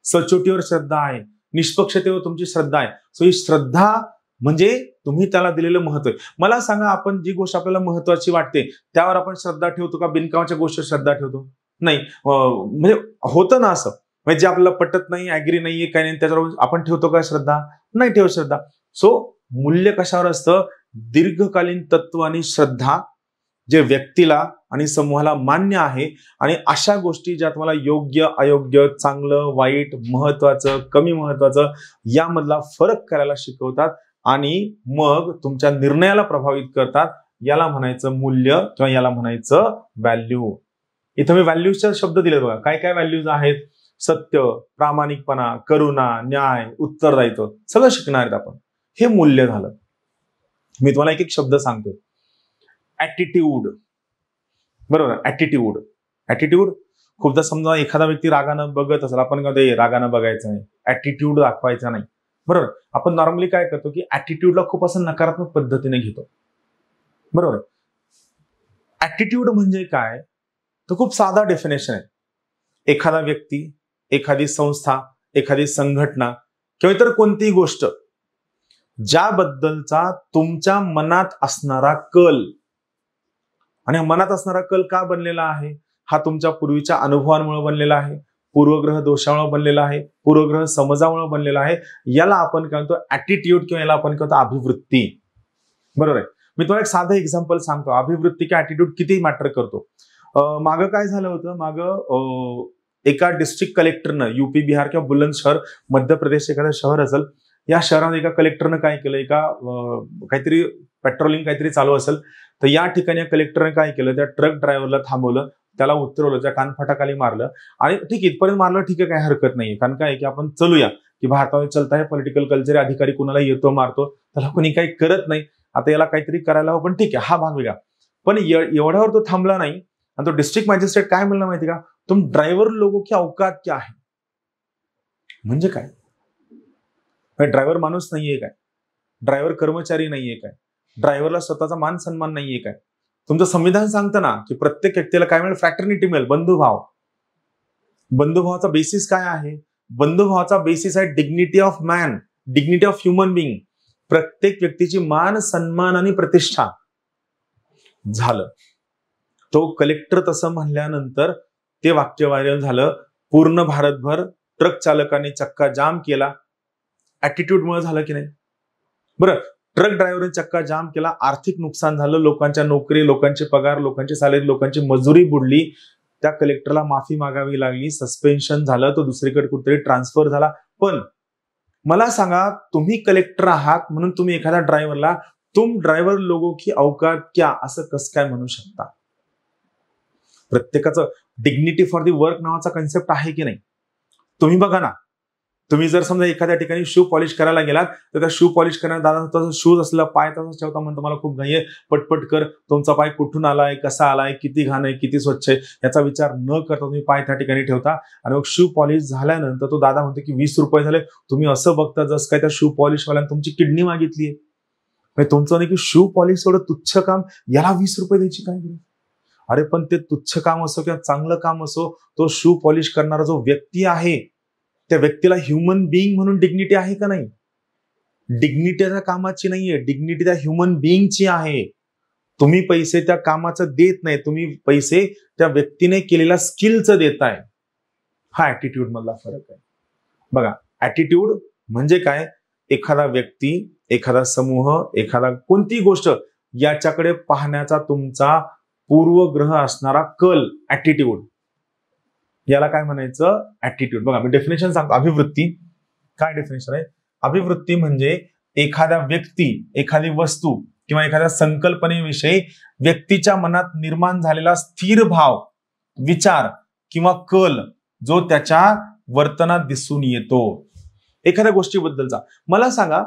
सचोटीवर श्रद्धा आहे, निष्पक्षतेवर तुमची श्रद्धा आहे. सो ही श्रद्धा म्हणजे तुम्ही त्याला दिलेलं महत्व आहे. मला सांगा आपण जी गोष्ट आपल्याला महत्वाची वाटते त्यावर आपण श्रद्धा ठेवतो का, बिनकामाच्या गोष्टीवर श्रद्धा ठेवतो, नाही. म्हणजे होतं ना असं, म्हणजे जे आपल्याला पटत नाही, ऍग्री नाहीये, काही नाही, त्याच्यावर आपण ठेवतो का श्रद्धा, नाही ठेवत श्रद्धा. सो मूल्य कशावर असतं, दीर्घकालीन तत्व आणि श्रद्धा जे व्यक्तीला आणि समूहाला मान्य आहे, आणि अशा गोष्टी ज्या तुम्हाला योग्य अयोग्य, चांगलं वाईट, महत्वाचं कमी महत्वाचं यामधला फरक करायला शिकवतात आणि मग तुमच्या निर्णयाला प्रभावित करतात, याला म्हणायचं मूल्य किंवा याला म्हणायचं व्हॅल्यू. इथं मी व्हॅल्यूजचे शब्द दिले बघा, काय काय व्हॅल्यूज आहेत, सत्य, प्रामाणिकपणा, करुणा, न्याय, उत्तरदायित्व, सगळं शिकणार आहेत आपण. हे मूल्य झालं. मी तुम्हाला एक एक शब्द सांगतो. ऍटिट्यूड, बरोबर, ऍटिट्यूड. ऍटिट्यूड खूपदा समजा एखादा व्यक्ती रागानं बघत असेल, आपण कधी रागानं बघायचं नाही, ऍटिट्यूड दाखवायचा नाही, बरोबर. आपण नॉर्मली काय करतो की ऍटिट्यूडला खूप असं नकारात्मक पद्धतीने घेतो, बरोबर. ऍटिट्यूड म्हणजे काय तर खूप साधा डेफिनेशन आहे. एखादा व्यक्ती, एखादी संस्था, एखादी संघटना किंवा इतर कोणतीही गोष्ट ज्याबद्दलचा तुमच्या मनात असणारा कल, आणि मनात असणारा कल का बनलेला आहे, हा तुमच्या पूर्वीच्या अनुभवांमुळे बनलेला आहे, पूर्वग्रह दोषामुळे बनलेला आहे, पूर्वग्रह समजामुळे बनलेला आहे, याला आपण काय म्हणतो ऍटिट्यूड किंवा याला आपण काय म्हणतो अभिवृत्ती, बरोबर आहे. मी तुम्हाला एक साधं एक्झाम्पल सांगतो, अभिवृत्ती किंवा ऍटिट्यूड किती मॅटर करतो. मागं काय झालं होतं, मागं एका डिस्ट्रिक्ट कलेक्टरनं, यूपी बिहार किंवा बुलंदशहर मध्य प्रदेश एखादं शहर असेल, या शहरात एका कलेक्टरनं काय केलं, एका काहीतरी पेट्रोलिंग काहीतरी चालू असेल, तर या ठिकाणी या कलेक्टरने काय केलं, त्या ट्रक ड्रायव्हरला थांबवलं, त्याला उतरवलं, त्या कानफटाखाली मारलं. आणि ठीक इथपर्यंत मारलं, ठीक आहे, काही हरकत नाहीये, कारण काय की आपण चलूया की भारतामध्ये चलता है पॉलिटिकल कल्चर, अधिकारी कुणाला येतो मारतो, त्याला कोणी काही करत नाही, आता याला काहीतरी करायला हवं. पण ठीक आहे, हा भाग वेगळा. पण एवढ्यावर तो थांबला नाही आणि तो डिस्ट्रिक्ट मॅजिस्ट्रेट काय म्हणलं माहिती का, तुम ड्रायव्हर लोगों की औकात क्या है. म्हणजे काय, ड्रायव्हर माणूस नाहीये काय, ड्रायव्हर कर्मचारी नाहीये काय, ड्रायव्हरला स्वतःचा मान सन्मान नाहीये काय. तुमचं संविधान सांगतं ना की प्रत्येक व्यक्तीला काय मिळेल, फ्रॅटर्निटी मिळेल, बंधुभाव. बंधुभावाचा बेसिस काय आहे, बंधुभावाचा बेसिस आहे dignity of man, dignity of human being. प्रत्येक व्यक्तीची मान सन्मान आणि प्रतिष्ठा. झालं, तो कलेक्टर तसं म्हणल्यानंतर ते वाक्य व्हायरल झालं. पूर्ण भारतभर ट्रक चालकांनी चक्का जाम केला. ऍटिट्यूडमुळे झालं की नाही. बरं, ट्रक ड्रायव्हरने चक्का जाम केला, आर्थिक नुकसान झालं, लोकांच्या नोकरी, लोकांचे पगार, लोकांची सॅलरी, लोकांची मजुरी बुडली. त्या कलेक्टरला माफी मागावी लागली, सस्पेन्शन झालं, तो दुसरीकडे कुठेतरी ट्रान्सफर झाला. पण मला सांगा, तुम्ही कलेक्टर आहात म्हणून तुम्ही एखाद्या ड्रायव्हरला तुम ड्रायव्हर लोगों की औकात क्या असं कसं काय म्हणू शकता. प्रत्येकाचं डिग्निटी फॉर दी वर्क नावाचा कन्सेप्ट आहे की नाही. तुम्ही बघा ना, तुम्ही जर समजा एखाद्या ठिकाणी शू पॉलिश करायला गेलात, तर त्या शू पॉलिश करण्यात दादा शूज असलेला पाय तसाच ठेवता, म्हणतो मला खूप घाई आहे, पटपट कर. तुमचा पाय कुठून आलाय, कसा आलाय, किती घाण आहे, किती स्वच्छ आहे, याचा विचार न करता तुम्ही पाय त्या ठिकाणी ठेवता. आणि मग शू पॉलिश झाल्यानंतर तो दादा म्हणतो की 20 रुपये झाले. तुम्ही असं बघता जसं काय त्या शू पॉलिशवाल्याने तुमची किडनी मागितली आहे. तुमचं नाही की शू पॉलिश एवढं तुच्छ काम, याला 20 रुपये द्यायची काय गरज. अरे पण ते तुच्छ काम असो किंवा चांगलं काम असो, तो शू पॉलिश करणारा जो व्यक्ती आहे, त्या व्यक्तीला ह्युमन बिईंग म्हणून डिग्निटी आहे का नाही. डिग्निटी त्या कामाची नाहीये, डिग्निटी त्या ह्युमन बिईंगची आहे. तुम्ही पैसे त्या कामाचं देत नाही, तुम्ही पैसे त्या व्यक्तीने केलेल्या स्किलचं देताय. हा ऍटिट्यूड मधला फरक आहे. बघा, ऍटिट्यूड म्हणजे काय, एखादा व्यक्ती, एखादा समूह, एखादा कोणती गोष्ट याच्याकडे पाहण्याचा तुमचा पूर्वग्रह असणारा कल, ऍटिट्यूड, याला काय म्हणायचं, ऍटिट्यूड. बघा मी डेफिनेशन सांगतो. अभिवृत्ती, काय डेफिनेशन आहे, अभिवृत्ती म्हणजे एखाद्या व्यक्ती, एखादी वस्तू किंवा एखाद्या संकल्पनेविषयी व्यक्तीच्या मनात निर्माण झालेला स्थिर भाव, विचार किंवा कल जो त्याच्या वर्तनात दिसून येतो एखाद्या गोष्टीबद्दलचा. मला सांगा,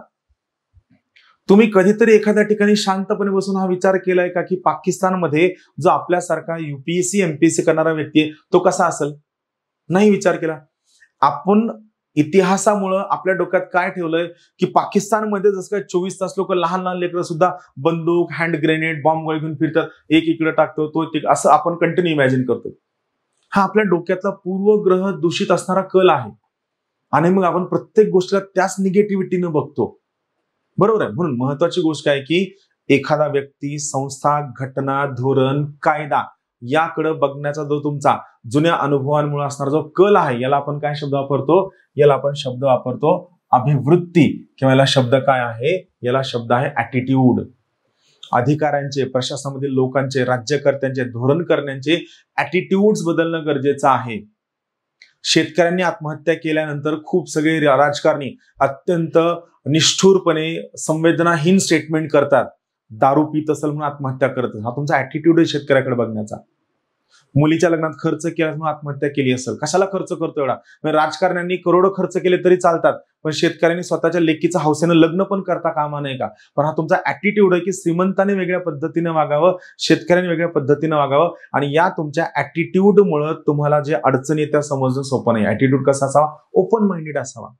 तुम्ही कधीतरी एखाद्या ठिकाणी शांतपणे बसून हा विचार केलाय का की पाकिस्तानमध्ये जो आपल्यासारखा युपीएससी एमपीएससी करणारा व्यक्ती आहे तो कसा असेल. नाही विचार केला. आपण इतिहासामुळं आपल्या डोक्यात काय ठेवलंय की पाकिस्तानमध्ये जसं काय 24 तास लोक, लहान लहान लेकरं सुद्धा बंदूक, हँड ग्रेनेड, बॉम्ब गोळी घेऊन फिरतात, एक इकडे टाकतो तो असं आपण कंटिन्यू इमॅजिन करतो. हा आपल्या डोक्यातला पूर्वग्रह दूषित असणारा कल आहे. आणि मग आपण प्रत्येक गोष्टीला त्याच निगेटिव्हिटीनं बघतो. बरोबर आहे. म्हणून महत्वाची गोष्ट काय की एखादा व्यक्ती, संस्था, घटना, धोरण, कायदा याकडे बघण्याचा जो तुमचा जुन्या अनुभवांमुळे असणारा जो कल आहे, याला आपण काय शब्द वापरतो, याला आपण शब्द वापरतो अभिवृत्ती, किंवा याला शब्द काय आहे, याला शब्द आहे ऍटिट्यूड. अधिकाऱ्यांचे, प्रशासनामधील लोकांचे, राज्यकर्त्यांचे, धोरण करण्याचे ऍटिट्यूड्स बदलणं गरजेचं आहे. शेतकऱ्यांनी आत्महत्या केल्यानंतर खूप सगळे राजकारणी अत्यंत निष्ठुरपणे संवेदनाहीन स्टेटमेंट करतात. दारू पीत असेल म्हणून आत्महत्या करतात. हा तुमचा ऍटिट्यूड आहे शेतकऱ्याकडे बघण्याचा. मुलीच्या लग्नात खर्च केला म्हणून आत्महत्या केली असेल, कशाला खर्च करतो एवढा. राजकारण्यांनी करोडो खर्च केले तरी चालतात, पण शेतकऱ्यांनी स्वतःच्या लेकीचं हौसेनं लग्न पण करता कामा नये का. पण हा तुमचा ऍटिट्यूड आहे की श्रीमंताने वेगळ्या पद्धतीने वागावं, शेतकऱ्यांनी वेगळ्या पद्धतीने वागावं. आणि या तुमच्या ऍटिट्यूडमुळे तुम्हाला जे अडचणी येत्या समजणं सोपं नाही. ऍटिट्यूड कसा असावा, ओपन माइंडेड असावा.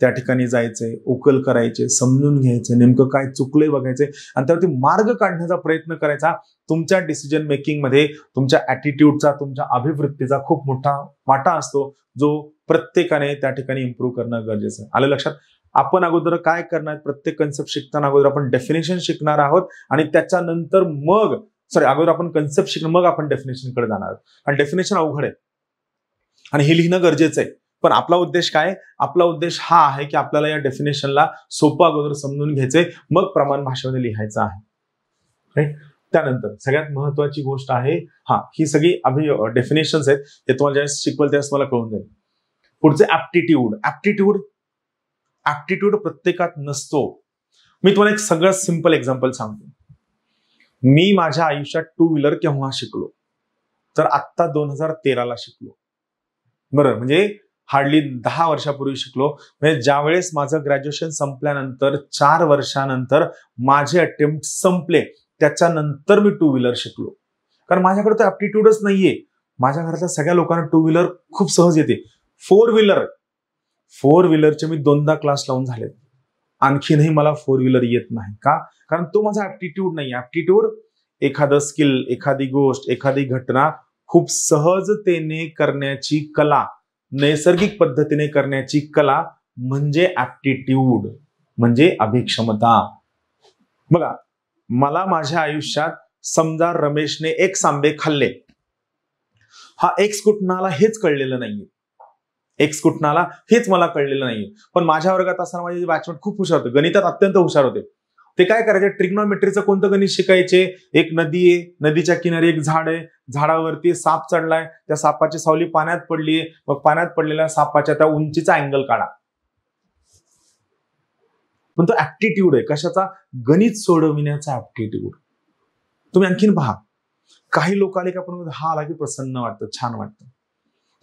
त्या ठिकाणी जायचंय, उकल करायचे, समजून घ्यायचे, नेमकं काय चुकलंय बघायचे आणि त्यावरती मार्ग काढण्याचा प्रयत्न करायचा. तुमच्या डिसिजन मेकिंग मध्ये तुमच्या ऍटिट्यूडचा, तुमच्या अभिवृत्तीचा खूप मोठा वाटा असतो, जो प्रत्येकाने त्या ठिकाणी इम्प्रूव्ह करणं गरजेचं आहे. आलं लक्षात. आपण अगोदर काय करणार, प्रत्येक कन्सेप्ट शिकताना अगोदर आपण डेफिनेशन शिकणार आहोत आणि त्याच्यानंतर मग अगोदर आपण कन्सेप्ट शिकणं, मग आपण डेफिनेशन कडे जाणार आहोत. आणि डेफिनेशन अवघड आहे आणि हे लिहिणं गरजेचं आहे. पण आपला उद्देश काय, आपला उद्देश हा आहे की आपल्याला या डेफिनेशनला सोपं अगोदर समजून घ्यायचंय, मग प्रमाण भाषेमध्ये लिहायचं आहे. त्यानंतर सगळ्यात महत्वाची गोष्ट आहे, ही सगळी डेफिनेशन्स आहेत, हे तुम्हाला ज्यावेळेस शिकवल त्यावेळेस मला कळून जाईल. पुढचे ऍप्टिट्यूड. ऍप्टिट्यूड प्रत्येकात नसतो. मी तुम्हाला एक सगळ्यात सिंपल एक्झाम्पल सांगतो. मी माझ्या आयुष्यात टू व्हीलर केव्हा शिकलो, तर आत्ता 2013ला शिकलो. बरं, म्हणजे हार्डली 10 वर्षापूर्वी शिकलो. म्हणजे ज्यावेळेस माझं ग्रॅज्युएशन संपल्यानंतर 4 वर्षानंतर माझे अटेम्प्ट संपले, त्याच्यानंतर मी टू व्हीलर शिकलो. कारण माझ्याकडे तर ऍप्टिट्यूडच नाहीये. माझ्या घरातल्या सगळ्या लोकांना टू व्हीलर खूप सहज येते. फोर व्हीलरचे मी 2दा क्लास लावून झाले, आणखीनही मला फोर व्हीलर येत नाही. का? कारण तो माझा ऍप्टिट्यूड नाही. ऍप्टिट्यूड एखादं स्किल, एखादी गोष्ट, एखादी घटना खूप सहजतेने करण्याची कला, नैसर्गिक पद्धतीने करण्याची कला म्हणजे ऍप्टिट्यूड, म्हणजे अभिक्षमता. बघा, मला माझ्या आयुष्यात समजा रमेशने X आंबे खाल्ले, हा X कुठून आला हेच कळलेलं नाहीये. X कुठून आला हेच मला कळलेलं नाहीये. पण माझ्या वर्गात असताना माझे बॅचमेट खूप हुशार होते, गणितात अत्यंत हुशार होते. ते काय करायचे, ट्रिग्नोमेट्रीचं कोणतं गणित शिकायचे. एक नदी आहे, नदीच्या किनारी एक झाड आहे, झाडावरती साप चढलाय, त्या सापाची सावली पाण्यात पडलीये, मग पाण्यात पडलेल्या सापाच्या त्या उंचीचा अँगल काढा. पण तो ऍप्टिट्यूड आहे. कशाचा? गणित सोडविण्याचा ऍप्टिट्यूड. तुम्ही आणखीन पहा, काही लोक आले की आपण हा आला की प्रसन्न वाटतं, छान वाटतं.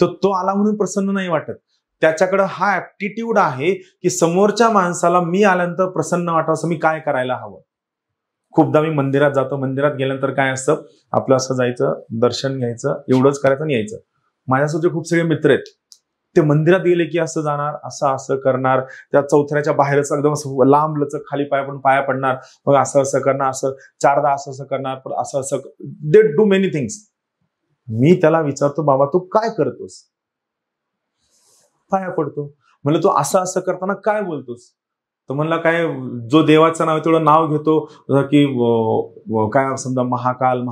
तर तो आला म्हणून प्रसन्न नाही वाटत. त्याच्याकडे हा ऍप्टिट्यूड आहे की समोरच्या माणसाला मी आल्यानंतर प्रसन्न वाटावं, असं मी काय करायला हवं. खूपदा मी मंदिरात जातो, मंदिरात गेल्यानंतर काय असतं, आपलं असं जायचं, दर्शन घ्यायचं, एवढंच करायचं आणि यायचं. माझ्यासोबत खूप सगळे मित्र आहेत, ते मंदिरात गेले की असं जाणार, असं करणार, त्या चौथऱ्याच्या बाहेरच एकदम लांब लचक खाली पाया पडणार, मग असं करणार, असं 4दा असं करणार, पण असं दे डू मेनी थिंग्स. मी त्याला विचारतो, बाबा तू काय करतोस? पाया पडतो. म्हणलं तू असं करताना काय बोलतोस? तर म्हणला काय, जो देवाचं नाव आहे तेवढं नाव घेतो, की काय समजा महाकाल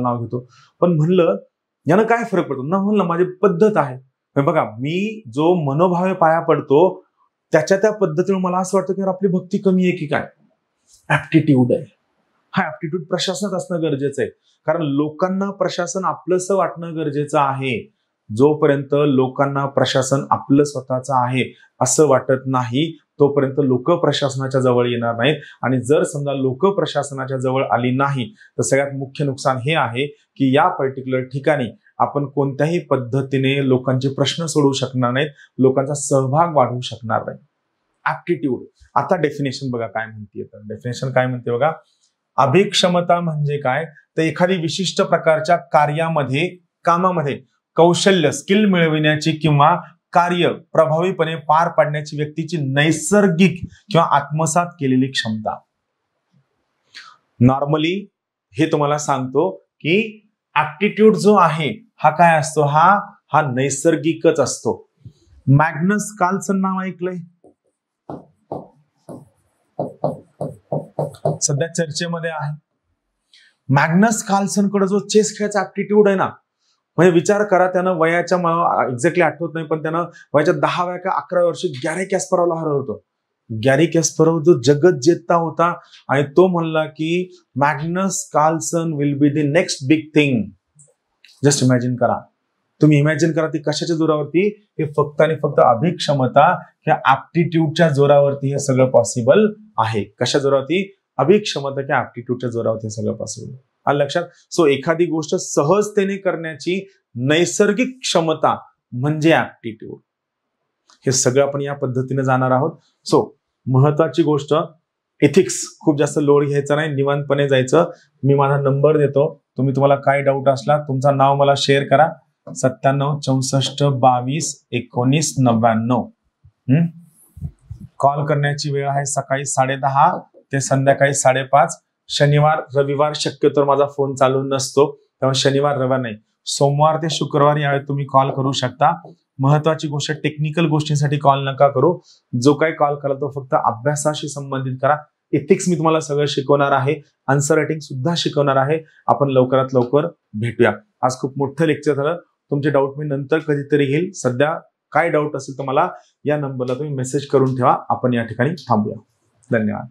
नाव घेतो. पण म्हणलं यानं काय फरक पडतो ना? म्हणलं माझी पद्धत आहे. बघा, मी जो मनोभावे पाया पडतो त्या पद्धतीने मला असं वाटतं की आपली भक्ती कमी आहे की काय. ऍप्टिट्यूड आहे. हा ऍप्टिट्यूड प्रशासनात असणं गरजेचं आहे. कारण लोकांना प्रशासन आपलंसं वाटणं गरजेचं आहे. जोपर्यंत लोकांना प्रशासन आपलं स्वतःचं आहे असं वाटत नाही, तोपर्यंत लोक प्रशासनाच्या जवळ येणार नाहीत. आणि जर समजा लोक प्रशासनाच्या जवळ आली नाही, तर सगळ्यात मुख्य नुकसान हे आहे की या पर्टिक्युलर ठिकाणी आपण कोणत्याही पद्धतीने लोकांचे प्रश्न सोडवू शकणार नाहीत, लोकांचा सहभाग वाढवू शकणार नाही. ऍप्टिट्यूड. आता डेफिनेशन बघा काय म्हणते. डेफिनेशन काय म्हणते बघा. अभिक्षमता म्हणजे काय, तर एखादी विशिष्ट प्रकारच्या कामामध्ये कौशल्य, स्किल मिळविण्याची किंवा कार्य प्रभावीपणे पार पाडण्याची व्यक्तीची नैसर्गिक किंवा आत्मसात केलेली क्षमता. नॉर्मली हे तुम्हाला सांगतो की ऍप्टिट्यूड जो आहे हा काय असतो, हा नैसर्गिकच असतो. मॅग्नस कार्लसन नाव ऐकलंय? सध्या चर्चेमध्ये आहे. मॅग्नस कार्लसन कडे जो चेस खेळायचा ऍप्टिट्यूड आहे ना, म्हणजे विचार करा, त्यानं वयाच्या, मला एक्झॅक्टली आठवत नाही, पण त्यानं वयाच्या 10व्या का 11व्या वर्षी गॅरी कॅस्परोवला हरवलं होतं. गॅरी कॅस्परोव जो जगत जेता होता, आणि तो म्हणला की Magnus Carlsen will be the next big thing. Just imagine करा, तुम्ही इमॅजिन करा, ती कशाच्या जोरावरती? हे फक्त आणि फक्त अभिक्षमता ह्या ऍप्टिट्यूडच्या जोरावरती हे सगळं पॉसिबल आहे. कशा जोरावरती? अभिक्षमता किंवा ऍप्टिट्यूडच्या जोरावरती हे सगळं पॉसिबल. आलं लक्षात? सो एखादी गोष्ट सहजतेने करण्याची नैसर्गिक क्षमता म्हणजे ऍप्टिट्यूड. हे सगळं आपण या पद्धतीने जाणार आहोत. सो महत्वाची गोष्ट, एथिक्स खूप जास्त लोड घ्यायचा नाही, निवांतपणे जायचं. मी माझा नंबर देतो, तुम्हाला काय डाऊट असला तुमचं नाव मला शेअर करा. 97 64 22 19 99. कॉल करण्याची वेळ आहे सकाळी 10:30 ते संध्याकाळी 5:30. शनिवार रविवार शक्यतो माझा फोन चालू नसतो, त्यामुळे शनिवार रविवार नाही, सोमवार ते शुक्रवार यावेळी तुम्ही कॉल करू शकता. महत्वाची गोष्ट, टेक्निकल गोष्टींसाठी कॉल नका करू. जो काही कॉल करा तो फक्त अभ्यासाशी संबंधित करा. एथिक्स मी तुम्हाला सगळं शिकवणार आहे, आन्सर रायटिंग सुद्धा शिकवणार आहे. आपण लवकरात लवकर भेटूया. आज खूप मोठं लेक्चर झालं. तुमचे डाऊट मी नंतर कधीतरी घेईल. सध्या काय डाऊट असेल तर मला या नंबरला तुम्ही मेसेज करून ठेवा. आपण या ठिकाणी थांबूया. धन्यवाद.